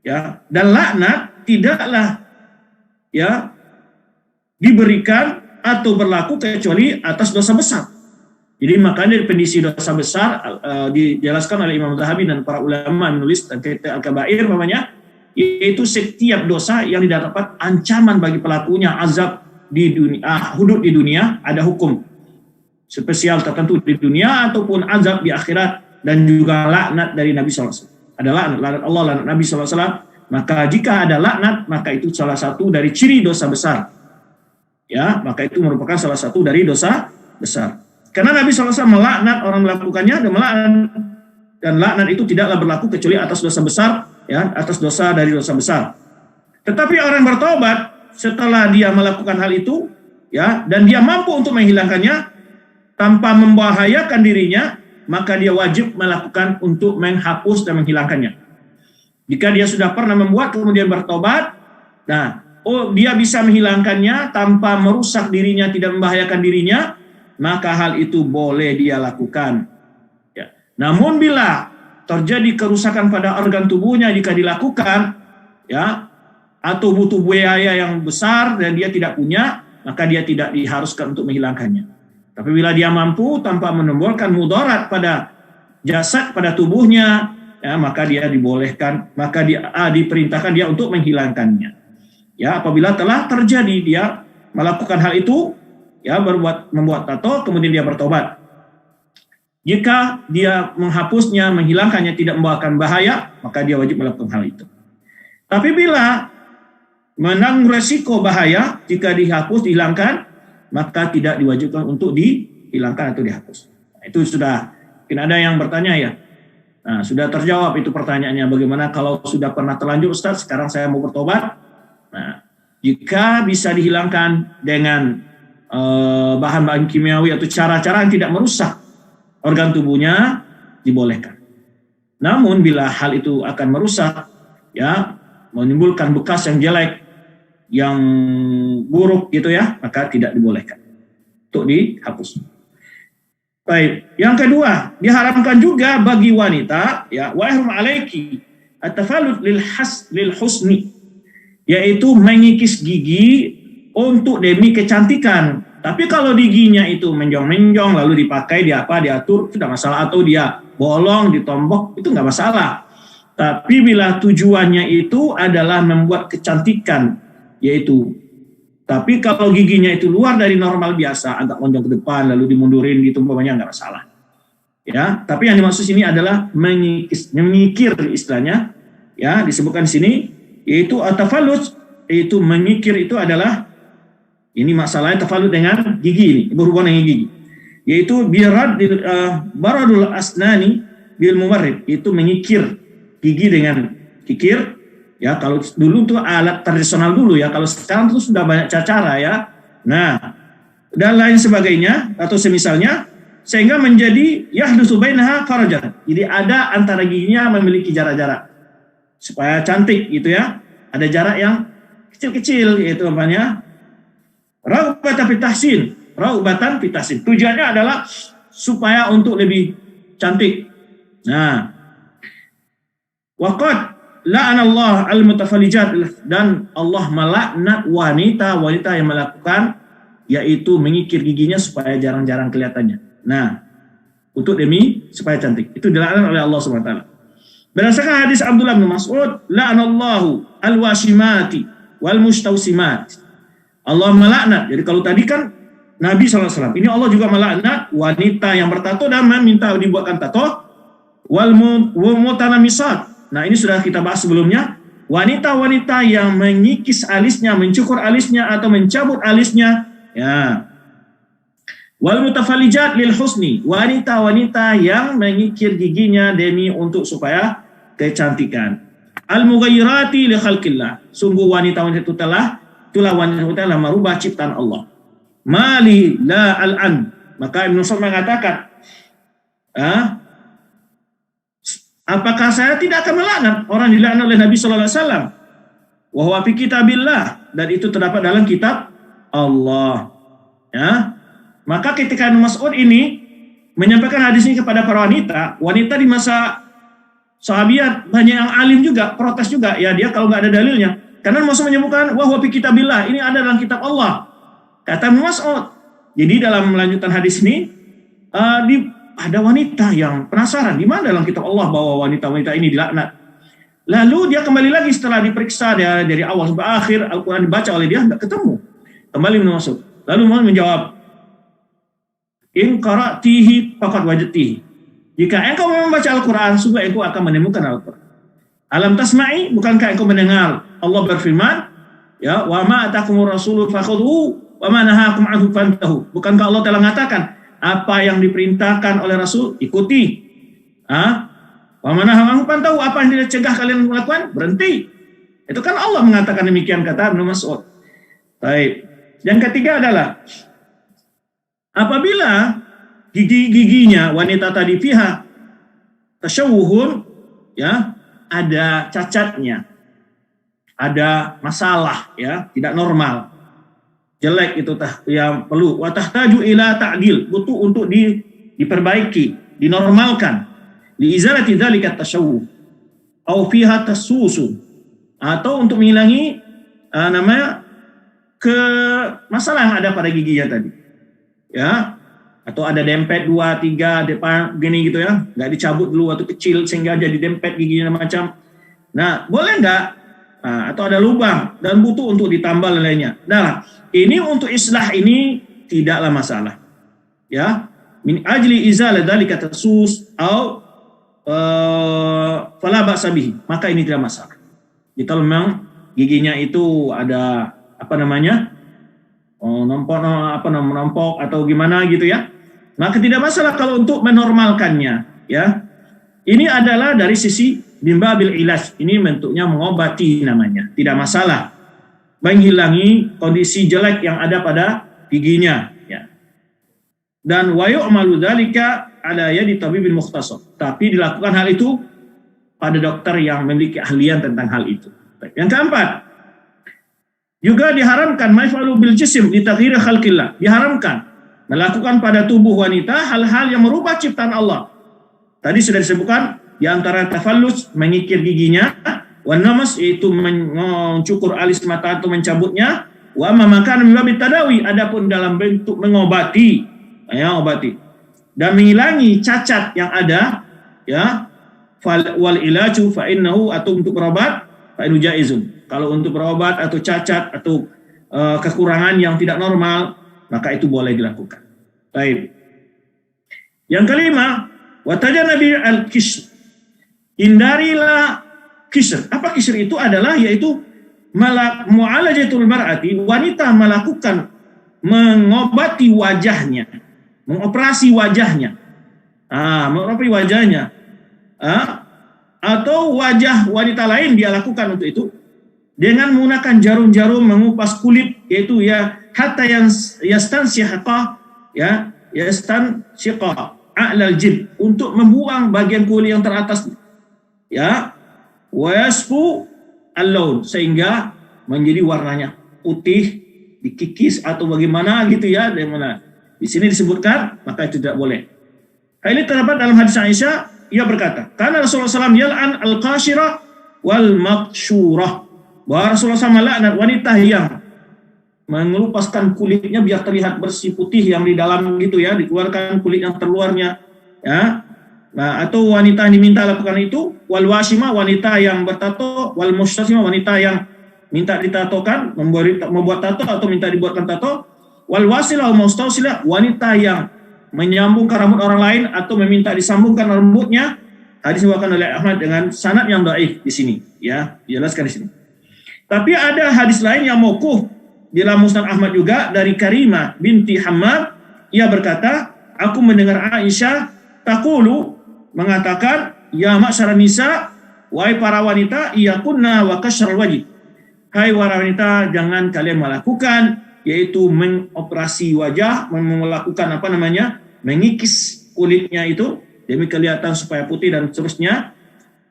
ya, dan laknat tidaklah, ya, diberikan atau berlaku kecuali atas dosa besar. Jadi makanya definisi dosa besar dijelaskan oleh Imam Zahabi dan para ulama menulis tentang al-kabair, namanya, yaitu setiap dosa yang didapat ancaman bagi pelakunya, azab di dunia, hudud di dunia, ada hukum spesial tertentu di dunia ataupun azab di akhirat. Dan juga laknat dari Nabi SAW. Ada laknat Allah, laknat Nabi SAW. Maka jika ada laknat, maka itu salah satu dari ciri dosa besar. Ya, maka itu merupakan salah satu dari dosa besar. Karena Nabi SAW melaknat orang melakukannya, dan laknat itu tidaklah berlaku kecuali atas dosa besar, ya, atas dosa dari dosa besar. Tetapi orang bertobat setelah dia melakukan hal itu, ya, dan dia mampu untuk menghilangkannya tanpa membahayakan dirinya, maka dia wajib melakukan untuk menghapus dan menghilangkannya. Jika dia sudah pernah membuat kemudian bertobat, nah, dia bisa menghilangkannya tanpa merusak dirinya, tidak membahayakan dirinya, maka hal itu boleh dia lakukan. Ya. Namun bila terjadi kerusakan pada organ tubuhnya jika dilakukan, ya, atau butuh biaya yang besar dan dia tidak punya, maka dia tidak diharuskan untuk menghilangkannya. Apabila dia mampu tanpa menimbulkan mudarat pada jasad, pada tubuhnya, ya, maka dia dibolehkan, maka diperintahkan dia untuk menghilangkannya. Ya, apabila telah terjadi dia melakukan hal itu, ya, membuat tato, kemudian dia bertobat. Jika dia menghapusnya, menghilangkannya tidak membawakan bahaya, maka dia wajib melakukan hal itu. Tapi bila menanggung resiko bahaya, jika dihapus, dihilangkan, maka tidak diwajibkan untuk dihilangkan atau dihapus. Nah, itu sudah, mungkin ada yang bertanya ya. Nah, sudah terjawab itu pertanyaannya, bagaimana kalau sudah pernah terlanjur Ustaz, sekarang saya mau bertobat. Nah, jika bisa dihilangkan dengan bahan-bahan kimiawi atau cara-cara yang tidak merusak organ tubuhnya, dibolehkan. Namun bila hal itu akan merusak, ya, menimbulkan bekas yang jelek, yang buruk gitu ya, maka tidak dibolehkan untuk dihapus. Baik, yang kedua, diharamkan juga bagi wanita, ya, wa ihram alaiki at-tafallut lil husni, yaitu mengikis gigi untuk demi kecantikan. Tapi kalau giginya itu menjong-menjong lalu dipakai diatur, sudah masalah, atau dia bolong, ditombok, itu nggak masalah. Tapi bila tujuannya itu adalah membuat kecantikan, yaitu, tapi kalau giginya itu luar dari normal biasa, agak lonjong ke depan lalu dimundurin gitu, umpamanya, nggak masalah. Ya, tapi yang dimaksud sini adalah mengikir istilahnya, ya, disebutkan di sini, yaitu atafalus, yaitu mengikir itu adalah, ini masalahnya tafalut dengan gigi, ini berhubungan dengan gigi, yaitu baradul asnani bil mumarrid, itu mengikir gigi dengan kikir. Ya, kalau dulu tuh alat tradisional dulu ya, kalau sekarang tuh sudah banyak cara ya. Nah, dan lain sebagainya atau semisalnya, sehingga menjadi yahdutsu bainaha farajan. Jadi ada antara giginya memiliki jarak-jarak supaya cantik gitu ya. Ada jarak yang kecil-kecil, yaitu namanya raubatan fitahsin. Tujuannya adalah supaya untuk lebih cantik. Nah, waqad la'anallah al-mutafalijat, dan Allah melaknat wanita yang melakukan, yaitu mengikir giginya supaya jarang-jarang kelihatannya. Nah, untuk demi supaya cantik. Itu dilaknat oleh Allah SWT. Berdasarkan hadis Abdullah bin Mas'ud, la'anallahu al-washimati wal mustausimat. Allah melaknat. Jadi kalau tadi kan Nabi SAW, ini Allah juga melaknat wanita yang bertato dan meminta dibuatkan tato, wal mutanamisat. Nah, ini sudah kita bahas sebelumnya, wanita-wanita yang mengikis alisnya, mencukur alisnya atau mencabut alisnya, ya. Wal mutafalijat lil husni, wanita-wanita yang mengikir giginya demi untuk supaya kecantikan. Al mughayyirati li khalqillah, sungguh wanita-wanita itu itulah wanita yang merubah ciptaan Allah. Mali la al-an, maka Ibnu Sa'd mengatakan, apakah saya tidak akan melaknat orang dilaknat oleh Nabi sallallahu alaihi wasallam? Wa huwa fi kitabillah, dan itu terdapat dalam kitab Allah. Ya. Maka ketika Mas'ud ini menyampaikan hadis ini kepada para wanita di masa sahabiat banyak yang alim juga, protes juga, ya dia kalau nggak ada dalilnya. Karena Mas'ud menyebutkan wa huwa fi kitabillah, ini ada dalam kitab Allah. Kata Mas'ud. Jadi dalam melanjutkan hadis ini ada wanita yang penasaran di mana dalam kitab Allah bahwa wanita-wanita ini dilaknat. Lalu dia kembali lagi setelah diperiksa dia dari awal sampai akhir Al-Quran dibaca oleh dia, nggak ketemu. Kembali masuk. Lalu mau menjawab, in qara'tihi faqad wajadtihi. Jika engkau membaca Al-Quran, sungguh engkau akan menemukan Al-Quran. Alam tasma'i, bukankah engkau mendengar Allah berfirman, ya, wa ma atakumur rasulu fakhudhu wa ma nahakum anhu fantahu. Bukankah Allah telah mengatakan, apa yang diperintahkan oleh Rasul ikuti. Wa ma nahakum anhu fantahu, apa yang dicegah kalian melakukan, berhenti. Itu kan Allah mengatakan demikian, kata Ibnu Mas'ud. Baik. Yang ketiga adalah apabila gigi-giginya wanita tadi fiha tasyawuhun, ya, ada cacatnya, ada masalah, ya, tidak normal, jelek itu yang perlu wa tahtaju ila ta'dil, butuh untuk diperbaiki, dinormalkan, li izalati dzalika tasyawuh au fiha tasusun, atau untuk menghilangi masalah yang ada pada giginya tadi, ya. atau ada dempet 2, 3 depan gini gitu ya, nggak dicabut dulu waktu kecil sehingga jadi dempet giginya macam. Nah, boleh nggak? Nah, atau ada lubang dan butuh untuk ditambal lainnya. Nah, ini untuk islah ini tidaklah masalah. Ya, min ajli izalah dzalika tasus atau fala ba'sa bihi, maka ini tidak masalah. Jadi kalau memang giginya itu ada apa namanya? Nompok atau gimana gitu ya, maka tidak masalah kalau untuk menormalkannya ya. Ini adalah dari sisi bimbabil ilaj, ini bentuknya mengobati namanya, tidak masalah menghilangi kondisi jelek yang ada pada giginya ya. Dan wa yu'malu dzalika ala yadi tabibin mukhtasar, tapi dilakukan hal itu pada dokter yang memiliki ahlian tentang hal itu. Yang keempat, juga diharamkan maf'alu bil jism li taghyir khalqillah, diharamkan melakukan pada tubuh wanita hal-hal yang merubah ciptaan Allah. Tadi sudah disebutkan di antara tafallus mengikir giginya, wan namas yaitu mencukur alis mata atau mencabutnya, wa ma makan min babit tadawi, adapun dalam bentuk mengobati, ya obati dan menghilangi cacat yang ada ya, wal ilaju fa innahu, atau untuk berobat fa innahu jaizun. Kalau untuk berobat atau cacat atau kekurangan yang tidak normal, maka itu boleh dilakukan. Baik. Yang kelima, watajanabi al-kisr, hindarilah kisr. Apa kisr itu adalah yaitu mu'alajatul mar'ati, wanita melakukan mengobati wajahnya, mengoperasi wajahnya, mengoperasi wajahnya, atau wajah wanita lain dia lakukan untuk itu dengan menggunakan jarum-jarum mengupas kulit, yaitu ya hatta yang yastansyiqa ya yastansyiqa a'lal jid, untuk membuang bagian kulit yang teratas ya, wa yasfu al-laun, sehingga menjadi warnanya putih, dikikis atau bagaimana gitu ya, dengan di sini disebutkan, maka itu tidak boleh. Hal ini terdapat dalam hadis Aisyah, ia berkata, karena Rasulullah SAW yal'an al-qashira wal maqshurah, bahwa Rasulullah SAW melaknat wanita yang mengelupaskan kulitnya biar terlihat bersih putih yang di dalam gitu ya, dikeluarkan kulit yang terluarnya ya. Nah, atau wanita yang diminta lakukan itu, wal washima, wanita yang bertato, wal mustasima, wanita yang minta ditatokan, membuat tato atau minta dibuatkan tato, wal wasila wal mustawsila, wanita yang menyambungkan rambut orang lain atau meminta disambungkan rambutnya. Hadis diriwayatkan oleh Ahmad dengan sanad yang dhaif di sini ya, dijelaskan di sini. Tapi ada hadis lain yang mauquf di dalam Musnad Ahmad juga dari Karimah binti Hammad, ia berkata, aku mendengar Aisyah taqulu, mengatakan, ya ma'syarun nisa, wahai para wanita, iyakunna wa kasyrul wajh, hai para wanita, jangan kalian melakukan yaitu mengoperasi wajah, melakukan apa namanya, mengikis kulitnya itu demi kelihatan supaya putih dan seterusnya.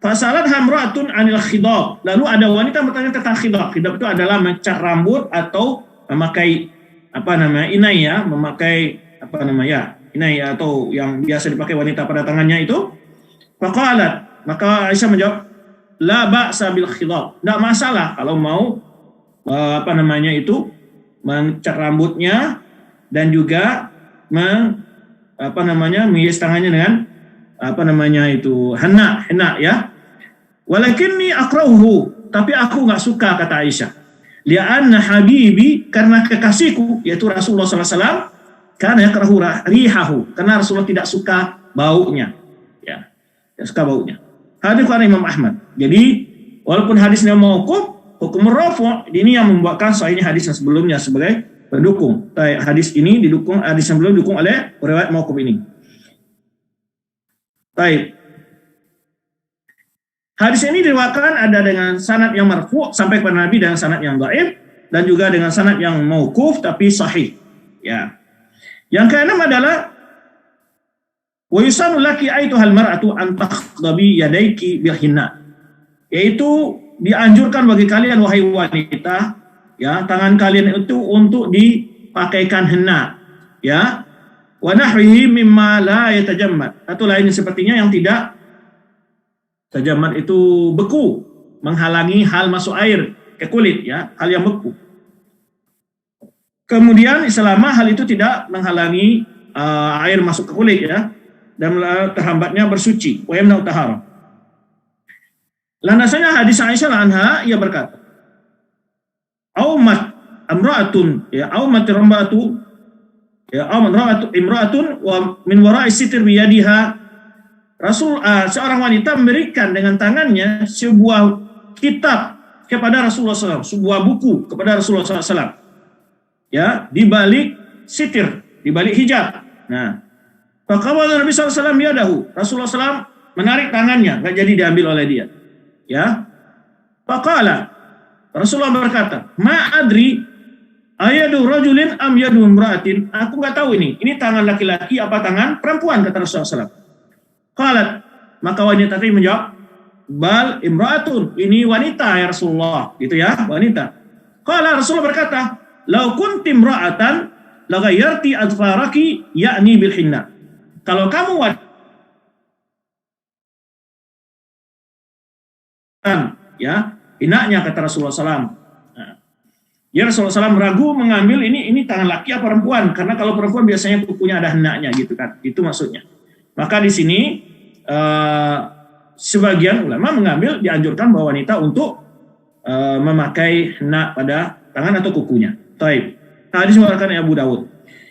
Fasalat hamratun anil khidab. Lalu ada wanita bertanya tentang khidab. Khidab itu adalah mencat rambut atau memakai apa namanya, inai ya, memakai apa namanya, inai atau yang biasa dipakai wanita pada tangannya itu. Faqalat, maka Aisyah menjawab, la ba'sa bil khidab. Tidak masalah kalau mau apa namanya itu mencat rambutnya dan juga apa namanya, menghias tangannya dengan apa namanya itu henna ya. Walakinni akrahuhu, tapi aku nggak suka, kata Aisyah. Li'anna habibi, karena kekasihku yaitu Rasulullah SAW, karena yakrahu rihahu, karena Rasulullah tidak suka baunya, ya, tidak suka baunya. Hadis dari Imam Ahmad. Jadi walaupun hadisnya mauquf, hukum rafu' ini yang membuatkan sahihnya hadis yang sebelumnya sebagai pendukung. Hadis ini didukung, hadis yang sebelum didukung oleh riwayat mauquf ini. Baik. Hadis ini diriwayatkan ada dengan sanad yang marfu' sampai kepada Nabi, dengan sanad yang dhaif, dan juga dengan sanad yang mauquf tapi sahih. Ya. Yang keenam adalah wa yusanu laki aituhal mar'atu an takhdabi yadaiki bil hinna. Yaitu dianjurkan bagi kalian wahai wanita, ya, tangan kalian itu untuk dipakaikan henna, ya. Wa nahwihi mimma la yatajammad, atau lainnya sepertinya yang tidak tajammad itu beku, menghalangi hal masuk air ke kulit, ya, hal yang beku. Kemudian selama hal itu tidak menghalangi air masuk ke kulit ya, dan terhambatnya bersuci. Wa yamna'u taharah. Landasannya hadis Aisyah anha, ia berkata, aumat imra'atun ya, aumat imra'atu ya, aumat imra'atun wa min wara'i sitir biyadiha. Seorang wanita memberikan dengan tangannya sebuah kitab kepada Rasulullah SAW, sebuah buku kepada Rasulullah SAW, ya, di balik sitir, di balik hijab. Nah, faqabala Nabi SAW yadahu, Rasulullah SAW menarik tangannya, nggak jadi diambil oleh dia, ya. Faqala, Rasulullah berkata, ma adri ayadu rajulin am yadu imra'atin, aku nggak tahu ini tangan laki-laki apa tangan perempuan, kata Rasulullah SAW. Qalat, maka wanita tadi menjawab, bal imra'atun, ini wanita ya Rasulullah, gitu ya, wanita. Qala, Rasulullah berkata, lau kunti imra'atan laghayyarti adfaraki yakni bil hinna. Kalau kamu wanita, ya, hinanya, kata Rasulullah SAW. Ya, Rasulullah SAW ragu mengambil ini tangan laki apa perempuan, karena kalau perempuan biasanya kukunya ada henaknya, gitu kan, itu maksudnya. Maka di sini sebagian ulama mengambil, dianjurkan bahwa wanita untuk memakai henna pada tangan atau kukunya. Taib. Hadis diriwayatkan Abu Dawud.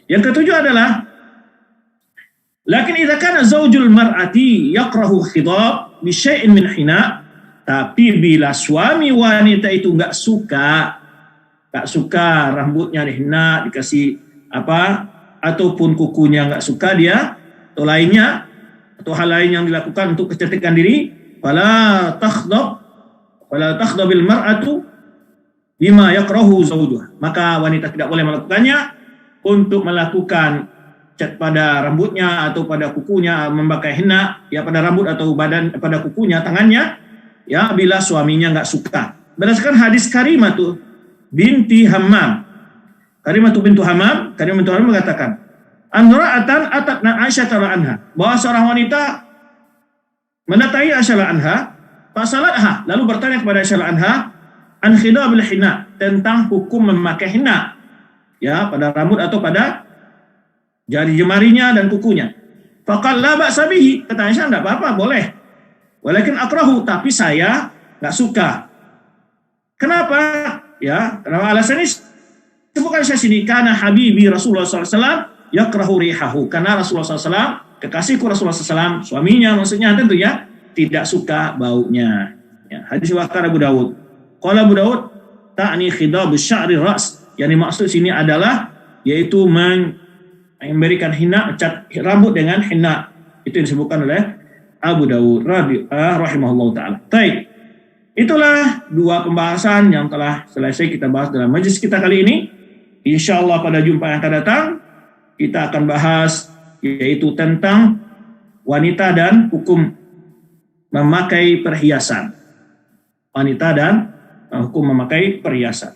Yang ketujuh adalah, lakin idza kana zaujul mar'ati yakrahu khidab bi syai'in min hina, tapi bila suami wanita itu nggak suka rambutnya dihenna, dikasih apa, ataupun kukunya nggak suka dia, atau lainnya, atau hal lain yang dilakukan untuk kecantikan diri, fala takhdabil mar'atu bima yakrahu zawjuha, maka wanita tidak boleh melakukannya untuk melakukan cat pada rambutnya atau pada kukunya, memakai henna ya pada rambut atau badan, pada kukunya, tangannya, ya, bila suaminya nggak suka. Berdasarkan hadis Karimatu binti Hammam, Karimatu bintu Hammam mengatakan, Anra'atan atatna Aisyah anha, bahwa seorang wanita mendatangi Aisyah anha, fasalatha, lalu bertanya kepada Aisyah anha, an khidabil hinna, tentang hukum memakai hinna, ya, pada rambut atau pada jari jemarinya dan kukunya. Faqala la ba'sa bihi, kata Aisyah, enggak apa-apa, boleh. Walakin akrahu, tapi saya enggak suka. Kenapa? Ya, kenapa alasannya sebutkan saya sini, karena habibi Rasulullah SAW yakrahu rihahu, karena Rasulullah SAW, kekasihku Rasulullah SAW, suaminya maksudnya tentunya tidak suka baunya. Ya, hadis riwayat Abu Dawud. Qala Abu Dawud, ta'ni khidab sya'ri ra's, yang dimaksud sini adalah yaitu memberikan hinna, cat rambut dengan hinna. Itu yang disebutkan oleh Abu Dawud rahimahullah taala. Baik. Itulah dua pembahasan yang telah selesai kita bahas dalam majlis kita kali ini. Insyaallah pada jumpa yang akan datang kita akan bahas yaitu tentang wanita dan hukum memakai perhiasan. Wanita dan hukum memakai perhiasan.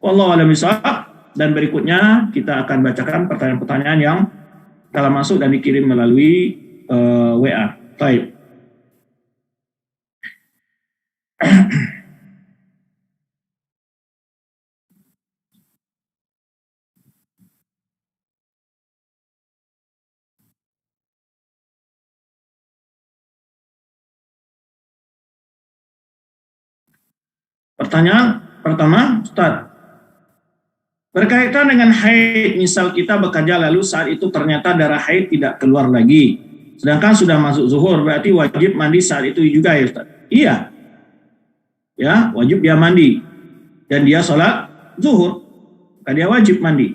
Wallahu a'lam bishawab. Dan berikutnya kita akan bacakan pertanyaan-pertanyaan yang telah masuk dan dikirim melalui WA. Baik. Pertanyaan pertama, Ustaz, berkaitan dengan haid, misal kita bekerja lalu saat itu ternyata darah haid tidak keluar lagi, sedangkan sudah masuk zuhur, berarti wajib mandi saat itu juga ya Ustaz? Iya, ya, wajib dia mandi dan dia sholat zuhur, maka dia wajib mandi.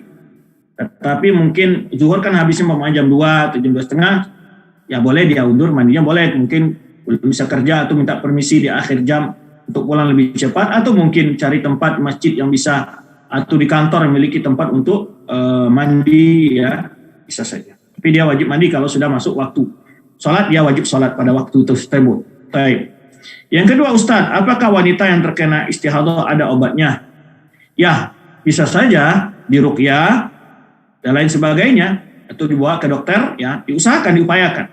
Tetapi mungkin zuhur kan habisnya jam 2 atau jam 2:30, ya boleh dia undur mandinya, boleh, mungkin belum bisa kerja atau minta permisi di akhir jam untuk pulang lebih cepat, atau mungkin cari tempat masjid yang bisa, atau di kantor memiliki tempat untuk mandi, ya bisa saja. Tapi dia wajib mandi kalau sudah masuk waktu sholat, dia wajib sholat pada waktu tersebut. Baik. Yang kedua Ustaz, apakah wanita yang terkena istihadah ada obatnya? Ya, bisa saja diruqyah dan lain sebagainya, atau dibawa ke dokter, ya diusahakan, diupayakan.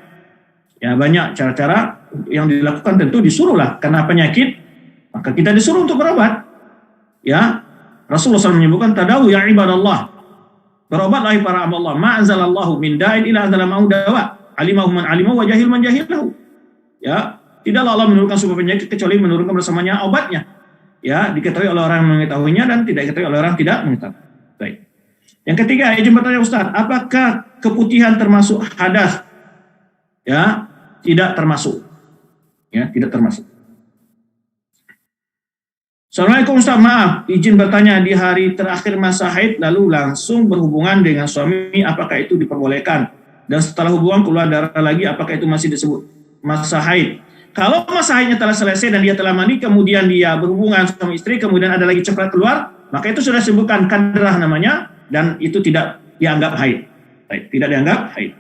Ya banyak cara-cara yang dilakukan, tentu disuruhlah karena penyakit, maka kita disuruh untuk berobat. Ya, Rasulullah SAW menyebutkan tadawu ya ibadallah. Berobat wahai para hamba Allah, ma'anzalallahu min da'in ila anzala ma'u dawa, alimahu man alimahu wa jahil man jahilahu. Ya, tidaklah Allah menurunkan sebuah penyakit kecuali menurunkan bersamanya obatnya. Ya, diketahui oleh orang yang mengetahuinya dan tidak diketahui oleh orang tidak mengetahui. Baik. Yang ketiga, izin bertanya Ustaz, apakah keputihan termasuk hadas? Ya, tidak termasuk. Ya, tidak termasuk. Assalamualaikum Ustaz, maaf, izin bertanya, di hari terakhir masa haid lalu langsung berhubungan dengan suami, apakah itu diperbolehkan? Dan setelah hubungan keluar darah lagi, apakah itu masih disebut masa haid? Kalau masa haidnya telah selesai dan dia telah mandi, kemudian dia berhubungan sama istri, kemudian ada lagi coklat keluar, maka itu sudah disebutkan kadrah namanya, dan itu tidak dianggap haid. Baik, tidak dianggap haid.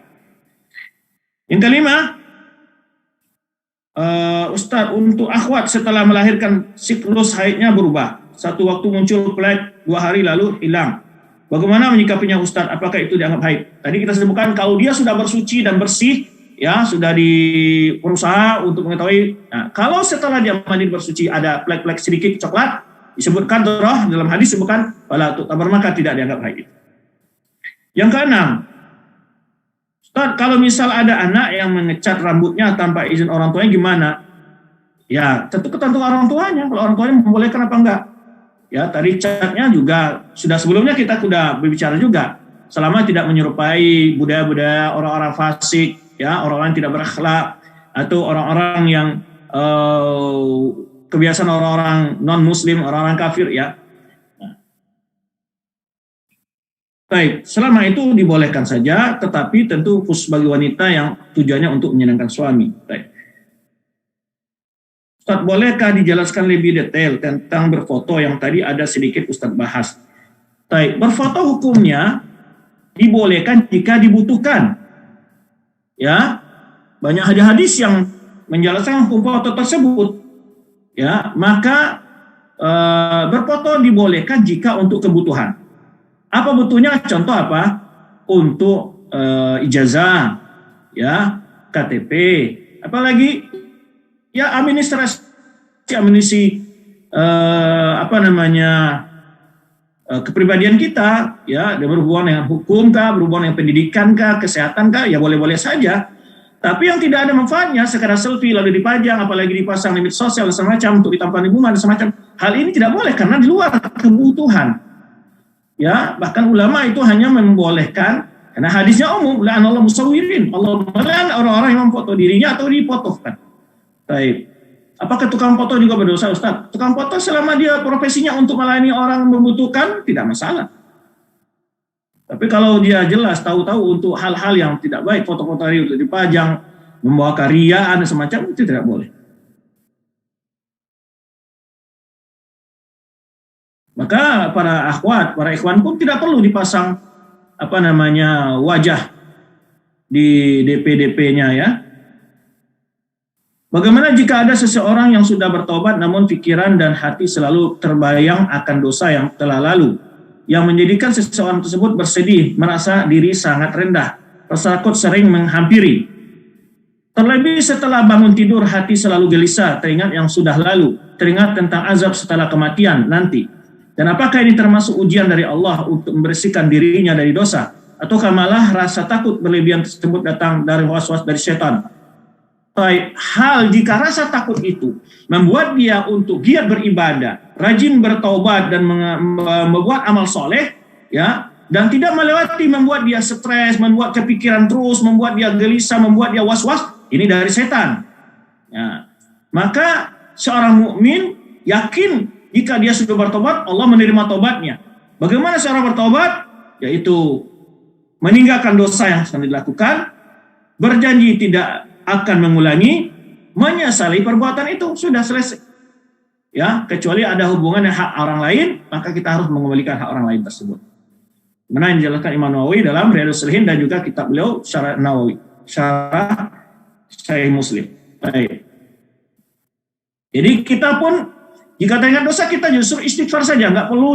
Yang kelima, Ustadz, untuk akhwat setelah melahirkan siklus haidnya berubah. Satu waktu muncul flat, 2 hari lalu hilang. Bagaimana menyikapinya Ustadz? Apakah itu dianggap haid? Tadi kita sebutkan kalau dia sudah bersuci dan bersih, ya sudah berusaha untuk mengetahui. Nah, kalau setelah dia mandi bersuci ada flek-flek sedikit coklat, disebutkan dalam hadis disebutkan wala tu'tabar, maka tidak dianggap haid. Yang keenam, Ustaz, kalau misal ada anak yang mengecat rambutnya tanpa izin orang tuanya gimana? Ya, tentu ketentuan orang tuanya. Kalau orang tuanya membolehkan apa enggak? Ya, tadi catnya juga sudah sebelumnya kita sudah berbicara juga. Selama tidak menyerupai budaya-budaya orang-orang fasik, ya, orang-orang yang tidak berakhlak atau orang-orang yang kebiasaan orang-orang non-muslim, orang-orang kafir, ya. Baik, selama itu dibolehkan saja, tetapi tentu khusus bagi wanita yang tujuannya untuk menyenangkan suami. Baik. Ustaz, bolehkah dijelaskan lebih detail tentang berfoto yang tadi ada sedikit Ustaz bahas? Baik, berfoto hukumnya dibolehkan jika dibutuhkan. Ya, banyak hadis yang menjelaskan hukum foto tersebut. Ya, maka berfoto dibolehkan jika untuk kebutuhan. Apa butuhnya? Contoh apa? Untuk ijazah, ya, KTP, apalagi ya administrasi kepribadian kita, ya, berhubungan dengan hukum kah, berhubungan dengan pendidikan kah, kesehatan kah, ya boleh-boleh saja. Tapi yang tidak ada manfaatnya, sekadar selfie lalu dipajang, apalagi dipasang limit sosial semacam untuk ditampani bunga dan semacam. Hal ini tidak boleh karena di luar kebutuhan. Ya, bahkan ulama itu hanya membolehkan karena hadisnya umum, la'anallahu musawwirin. Allah melaknat orang-orang yang memfoto dirinya atau difotokan. Baik. Apakah tukang foto juga berdosa, Ustaz? Tukang foto selama dia profesinya untuk melayani orang membutuhkan tidak masalah. Tapi kalau dia jelas tahu-tahu untuk hal-hal yang tidak baik, foto-foto untuk dipajang, membawa kariaan dan semacam, itu tidak boleh. Maka para akhwat, para ikhwan pun tidak perlu dipasang wajah di DP-DP-nya, ya. Bagaimana jika ada seseorang yang sudah bertobat namun pikiran dan hati selalu terbayang akan dosa yang telah lalu, yang menjadikan seseorang tersebut bersedih, merasa diri sangat rendah, rasa takut sering menghampiri. Terlebih setelah bangun tidur hati selalu gelisah, teringat yang sudah lalu, teringat tentang azab setelah kematian nanti. Dan apakah ini termasuk ujian dari Allah untuk membersihkan dirinya dari dosa? Ataukah malah rasa takut berlebihan tersebut datang dari waswas dari setan? Hal jika rasa takut itu membuat dia untuk giat beribadah, rajin bertaubat dan membuat amal soleh, ya, dan tidak melewati membuat dia stres, membuat kepikiran terus, membuat dia gelisah, membuat dia was-was, ini dari setan. Ya. Maka seorang mukmin yakin jika dia sudah bertobat, Allah menerima tobatnya. Bagaimana seorang bertobat? Yaitu meninggalkan dosa yang sedang dilakukan, berjanji tidak akan mengulangi, menyesali perbuatan itu, sudah selesai. Ya, kecuali ada hubungan dengan hak orang lain, maka kita harus mengembalikan hak orang lain tersebut. Mana yang dijelaskan Imam Nawawi dalam Riyadhus Shalihin dan juga kitab beliau Syarah Nawawi, Syarah Sahih Muslim. Baik. Jadi kita pun jika teringat dosa kita justru istighfar saja, nggak perlu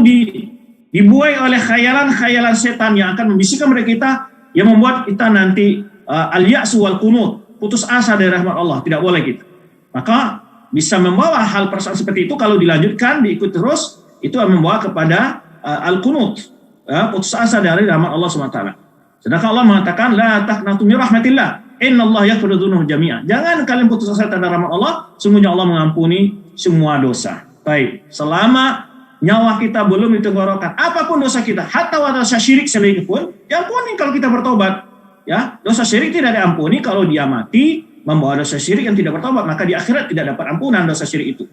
dibuai oleh khayalan-khayalan setan yang akan membisikkan kepada kita, yang membuat kita nanti al-ya'su wal qunut, putus asa dari rahmat Allah. Tidak boleh gitu. Maka bisa membawa hal perasaan seperti itu kalau dilanjutkan, diikut terus, itu membawa kepada al-qunut, putus asa dari rahmat Allah SWT. Sedangkan Allah mengatakan la taqnatu min rahmatillah, innallaha yaghfiru dzunuba jami'a. Jangan kalian putus asa terhadap rahmat Allah, sungguhnya Allah mengampuni semua dosa. Baik, selama nyawa kita belum ditenggorokan, apapun dosa kita, hatta dosa syirik sekalipun, diampuni kalau kita bertobat. Ya, dosa syirik tidak diampuni kalau dia mati membawa dosa syirik yang tidak bertobat, maka di akhirat tidak dapat ampunan dosa syirik itu.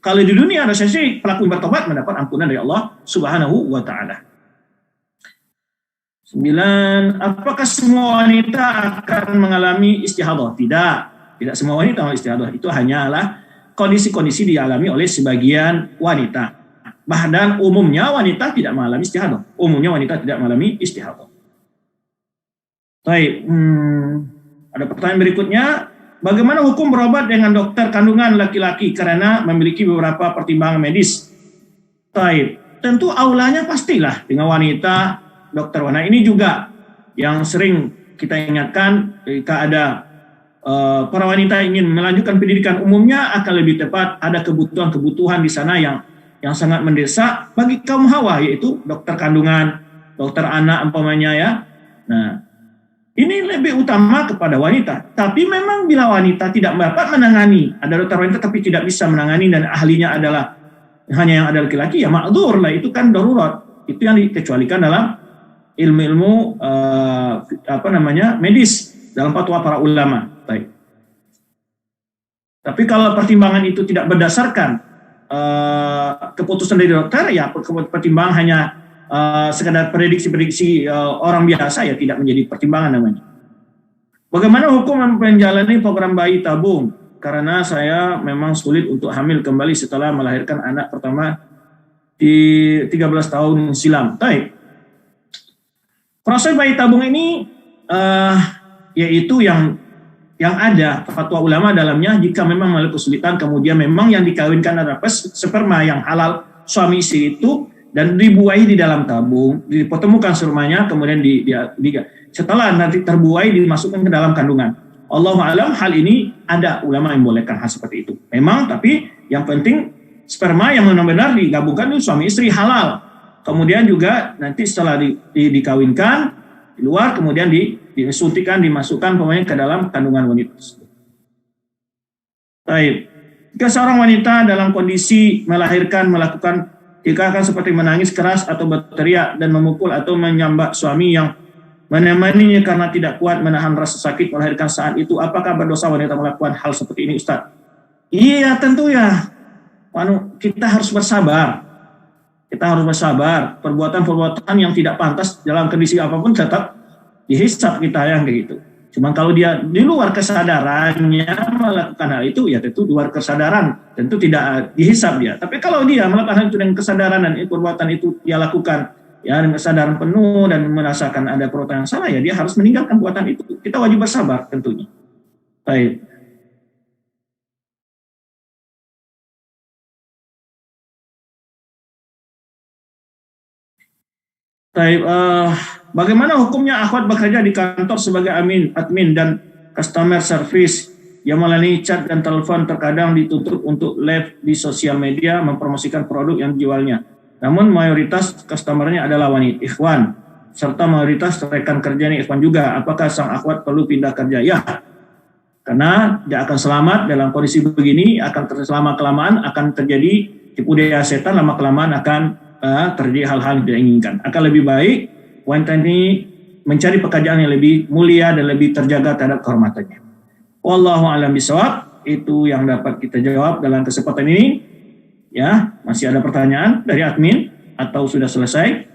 Kalau di dunia dosa syirik, pelaku bertobat mendapat ampunan dari Allah Subhanahu wa taala. 9. Apakah semua wanita akan mengalami istihadah? Tidak semua wanita mengalami istihadah. Itu hanyalah kondisi-kondisi dialami oleh sebagian wanita. Bahkan umumnya wanita tidak mengalami istihadah. Umumnya wanita tidak mengalami istihadah. Baik, ada pertanyaan berikutnya. Bagaimana hukum berobat dengan dokter kandungan laki-laki karena memiliki beberapa pertimbangan medis? Baik, tentu aulanya pastilah dengan wanita dokter. Nah, ini juga yang sering kita ingatkan jika ada para wanita ingin melanjutkan pendidikan, umumnya akan lebih tepat ada kebutuhan-kebutuhan di sana yang sangat mendesak bagi kaum hawa, yaitu dokter kandungan, dokter anak umpamanya ya. Nah, ini lebih utama kepada wanita. Tapi memang bila wanita tidak dapat menangani, ada dokter wanita tapi tidak bisa menangani dan ahlinya adalah hanya yang ada laki-laki, ya ma'dzur lah, itu kan darurat. Itu yang dikecualikan dalam ilmu-ilmu medis, dalam fatwa para ulama. Baik. Tapi kalau pertimbangan itu tidak berdasarkan keputusan dari dokter, ya pertimbangan hanya sekadar prediksi-prediksi orang biasa, ya tidak menjadi pertimbangan namanya. Bagaimana hukum menjalani program bayi tabung? Karena saya memang sulit untuk hamil kembali setelah melahirkan anak pertama di 13 tahun silam. Baik. Proses bayi tabung ini yaitu yang ada fatwa ulama dalamnya, jika memang mengalami kesulitan kemudian memang yang dikawinkan adalah sperma yang halal suami istri itu dan dibuahi di dalam tabung, dipertemukan spermanya, kemudian setelah nanti terbuai dimasukkan ke dalam kandungan. Allahu a'lam, hal ini ada ulama yang membolehkan hal seperti itu. Memang, tapi yang penting sperma yang benar-benar digabungkan itu suami istri halal. Kemudian juga nanti setelah dikawinkan di luar, kemudian disuntikan, dimasukkan pokoknya ke dalam kandungan wanita. Baik. Jika seorang wanita dalam kondisi melahirkan melakukan tindakan seperti menangis keras atau berteriak dan memukul atau menyambar suami yang menemaninya karena tidak kuat menahan rasa sakit melahirkan saat itu, apakah berdosa wanita melakukan hal seperti ini, Ustaz? Iya, tentu ya. Kita harus bersabar. Kita harus bersabar. Perbuatan-perbuatan yang tidak pantas dalam kondisi apapun tetap dihisab kita yang kayak gitu. Cuma kalau dia di luar kesadarannya melakukan hal itu, ya tentu luar kesadaran, tentu tidak dihisab dia. Tapi kalau dia melakukan hal itu dengan kesadaran dan perbuatan itu dia lakukan ya dengan kesadaran penuh dan merasakan ada perbuatan yang salah, ya dia harus meninggalkan perbuatan itu. Kita wajib bersabar tentunya. Baik. Baik, bagaimana hukumnya akhwat bekerja di kantor sebagai admin dan customer service yang melalui chat dan telepon terkadang dituntut untuk live di sosial media mempromosikan produk yang dijualnya. Namun mayoritas customernya adalah wanita ikhwan serta mayoritas rekan kerjanya ikhwan juga. Apakah sang akhwat perlu pindah kerja? Ya, karena dia akan selamat dalam kondisi begini, akan selama kelamaan akan terjadi tipu daya setan, lama kelamaan akan terjadi hal-hal yang tidak diinginkan. Akan lebih baik wanita ini mencari pekerjaan yang lebih mulia dan lebih terjaga terhadap kehormatannya. Wallahu a'lam bishawab. Itu yang dapat kita jawab dalam kesempatan ini. Ya, masih ada pertanyaan dari admin atau sudah selesai?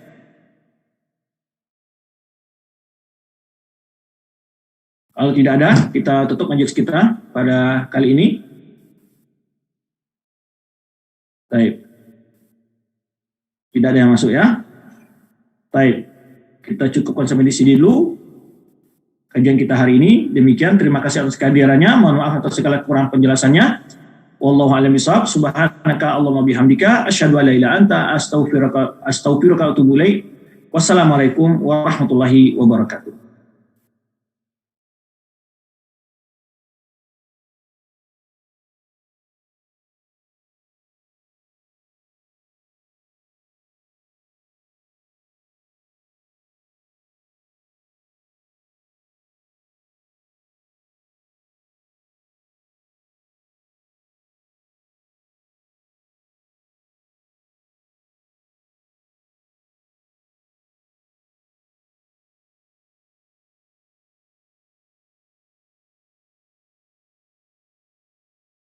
Kalau tidak ada, kita tutup majelis kita pada kali ini. Baik. Tidak ada yang masuk ya. Baik, kita cukupkan sampai di sini dulu kajian kita hari ini. Demikian, terima kasih atas kehadirannya. Mohon maaf atas segala kekurangan penjelasannya. Wallahu a'lam bishawab. Subhanaka Allahumma bihamdika asyhadu an la ilaha illa anta astaghfiruka wa atubu ilaik. Wassalamualaikum warahmatullahi wabarakatuh.